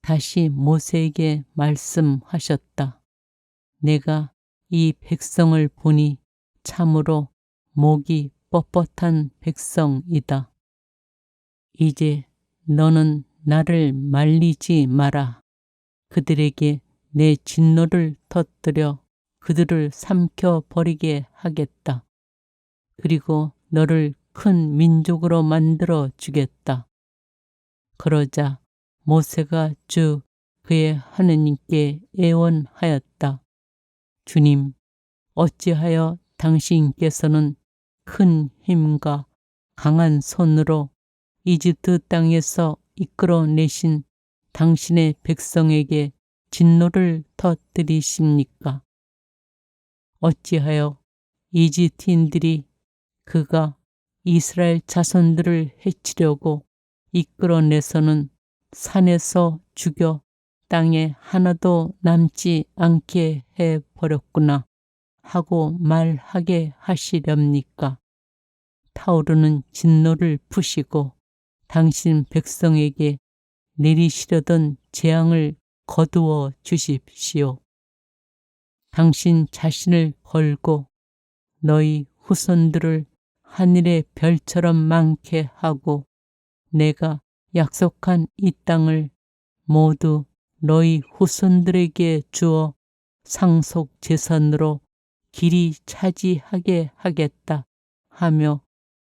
다시 모세에게 말씀하셨다. 내가 이 백성을 보니 참으로 목이 뻣뻣한 백성이다. 이제 너는 나를 말리지 마라. 그들에게 내 진노를 터뜨려 그들을 삼켜버리게 하겠다. 그리고 너를 큰 민족으로 만들어 주겠다. 그러자 모세가 주 그의 하느님께 애원하였다. 주님, 어찌하여 당신께서는 큰 힘과 강한 손으로 이집트 땅에서 이끌어내신 당신의 백성에게 진노를 터뜨리십니까? 어찌하여 이집트인들이 그가 이스라엘 자손들을 해치려고 이끌어내서는 산에서 죽여 땅에 하나도 남지 않게 해버렸구나 하고 말하게 하시렵니까? 타오르는 진노를 푸시고 당신 백성에게 내리시려던 재앙을 거두어 주십시오. 당신 자신을 걸고 너희 후손들을 하늘의 별처럼 많게 하고 내가 약속한 이 땅을 모두 너희 후손들에게 주어 상속 재산으로 길이 차지하게 하겠다 하며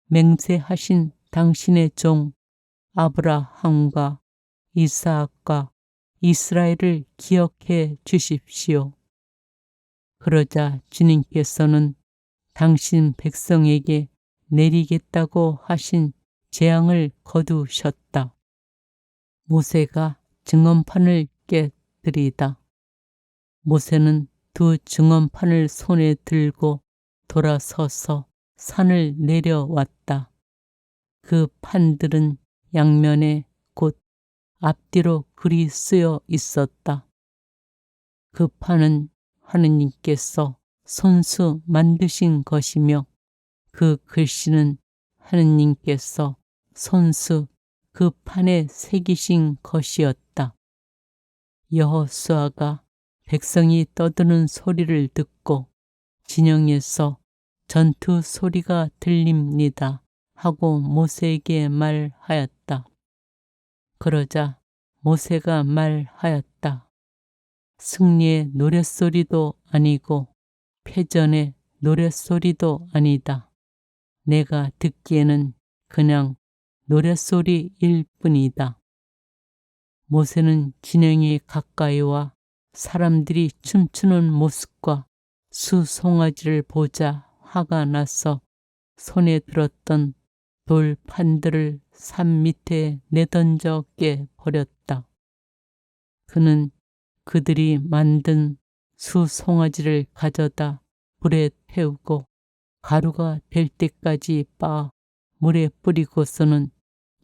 맹세하신 당신의 종 아브라함과 이삭과 이스라엘을 기억해 주십시오. 그러자 주님께서는 당신 백성에게 내리겠다고 하신 재앙을 거두셨다. 모세가 증언판을 깨뜨리다. 모세는 두 증언판을 손에 들고 돌아서서 산을 내려왔다. 그 판들은 양면에 곧 앞뒤로 글이 쓰여 있었다. 그 판은 하느님께서 손수 만드신 것이며 그 글씨는 하느님께서 손수 그 판에 새기신 것이었다. 여호수아가 백성이 떠드는 소리를 듣고 진영에서 전투 소리가 들립니다 하고 모세에게 말하였다. 그러자 모세가 말하였다. 승리의 노랫소리도 아니고 패전의 노랫소리도 아니다. 내가 듣기에는 그냥 노랫소리일 뿐이다. 모세는 진영이 가까이 와 사람들이 춤추는 모습과 수송아지를 보자 화가 나서 손에 들었던 돌판들을 산 밑에 내던져 깨버렸다. 그는 그들이 만든 수송아지를 가져다 불에 태우고 가루가 될 때까지 빻아 물에 뿌리고서는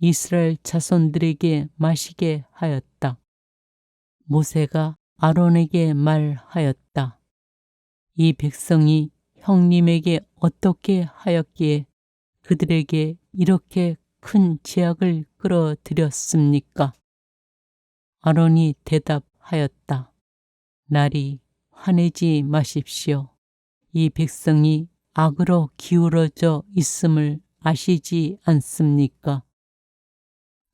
이스라엘 자손들에게 마시게 하였다. 모세가 아론에게 말하였다. 이 백성이 형님에게 어떻게 하였기에 그들에게 이렇게 큰 죄악을 끌어들였습니까? 아론이 대답하였다. 날이 화내지 마십시오. 이 백성이 악으로 기울어져 있음을 아시지 않습니까?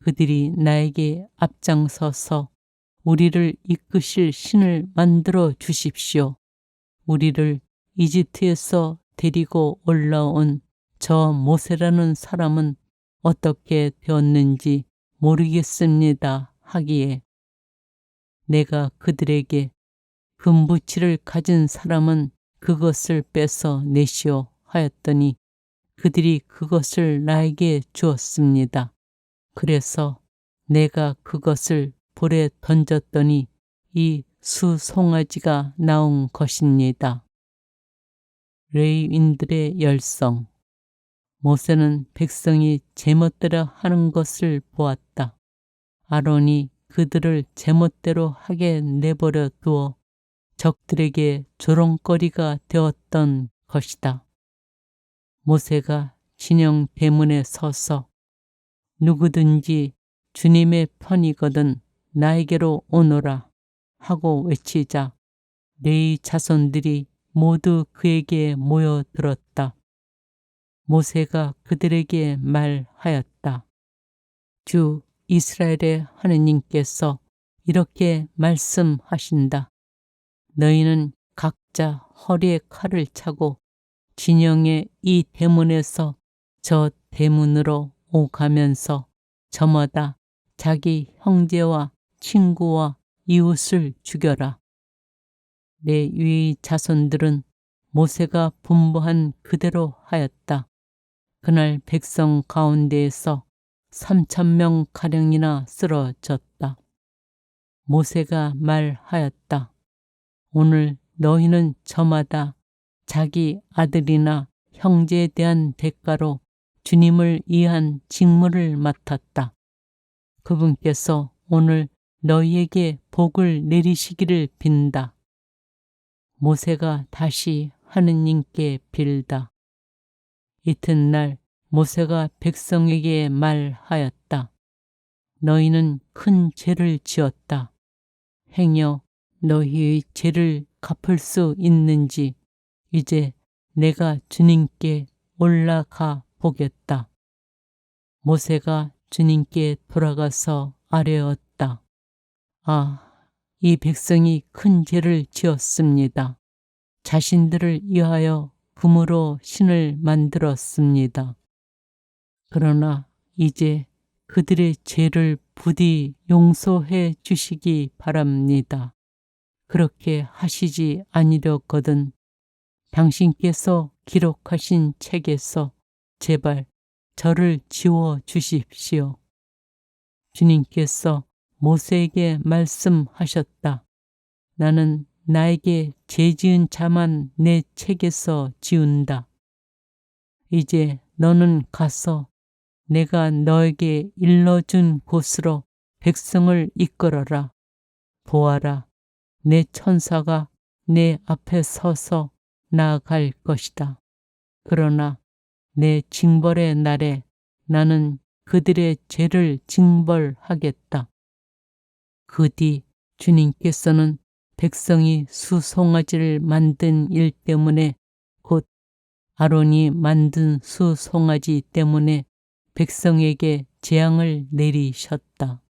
그들이 나에게 앞장서서 우리를 이끄실 신을 만들어 주십시오. 우리를 이집트에서 데리고 올라온 저 모세라는 사람은 어떻게 되었는지 모르겠습니다 하기에 내가 그들에게 금부치를 가진 사람은 그것을 빼서 내시오 하였더니 그들이 그것을 나에게 주었습니다. 그래서 내가 그것을 불에 던졌더니 이 수송아지가 나온 것입니다. 레위인들의 열성. 모세는 백성이 제멋대로 하는 것을 보았다. 아론이 그들을 제멋대로 하게 내버려 두어 적들에게 조롱거리가 되었던 것이다. 모세가 진영 대문에 서서 누구든지 주님의 편이거든 나에게로 오너라 하고 외치자 레위 자손들이 모두 그에게 모여들었다. 모세가 그들에게 말하였다. 주 이스라엘의 하느님께서 이렇게 말씀하신다. 너희는 각자 허리에 칼을 차고 진영의 이 대문에서 저 대문으로 오가면서 저마다 자기 형제와 친구와 이웃을 죽여라. 레위 자손들은 모세가 분부한 그대로 하였다. 그날 백성 가운데에서 3,000명 가량이나 쓰러졌다. 모세가 말하였다. 오늘 너희는 저마다 자기 아들이나 형제에 대한 대가로 주님을 위한 직무를 맡았다. 그분께서 오늘 너희에게 복을 내리시기를 빈다. 모세가 다시 하느님께 빌다. 이튿날 모세가 백성에게 말하였다. 너희는 큰 죄를 지었다. 행여 너희의 죄를 갚을 수 있는지 이제 내가 주님께 올라가 보겠다. 모세가 주님께 돌아가서 아뢰었다. 아, 이 백성이 큰 죄를 지었습니다. 자신들을 위하여 금으로 신을 만들었습니다. 그러나 이제 그들의 죄를 부디 용서해 주시기 바랍니다. 그렇게 하시지 아니렸거든 당신께서 기록하신 책에서 제발 저를 지워 주십시오. 주님께서 모세에게 말씀하셨다. 나는 나에게 죄 지은 자만 내 책에서 지운다. 이제 너는 가서 내가 너에게 일러준 곳으로 백성을 이끌어라. 보아라, 내 천사가 내 앞에 서서 나아갈 것이다. 그러나 내 징벌의 날에 나는 그들의 죄를 징벌하겠다. 그 뒤 주님께서는 백성이 수송아지를 만든 일 때문에 곧 아론이 만든 수송아지 때문에 백성에게 재앙을 내리셨다.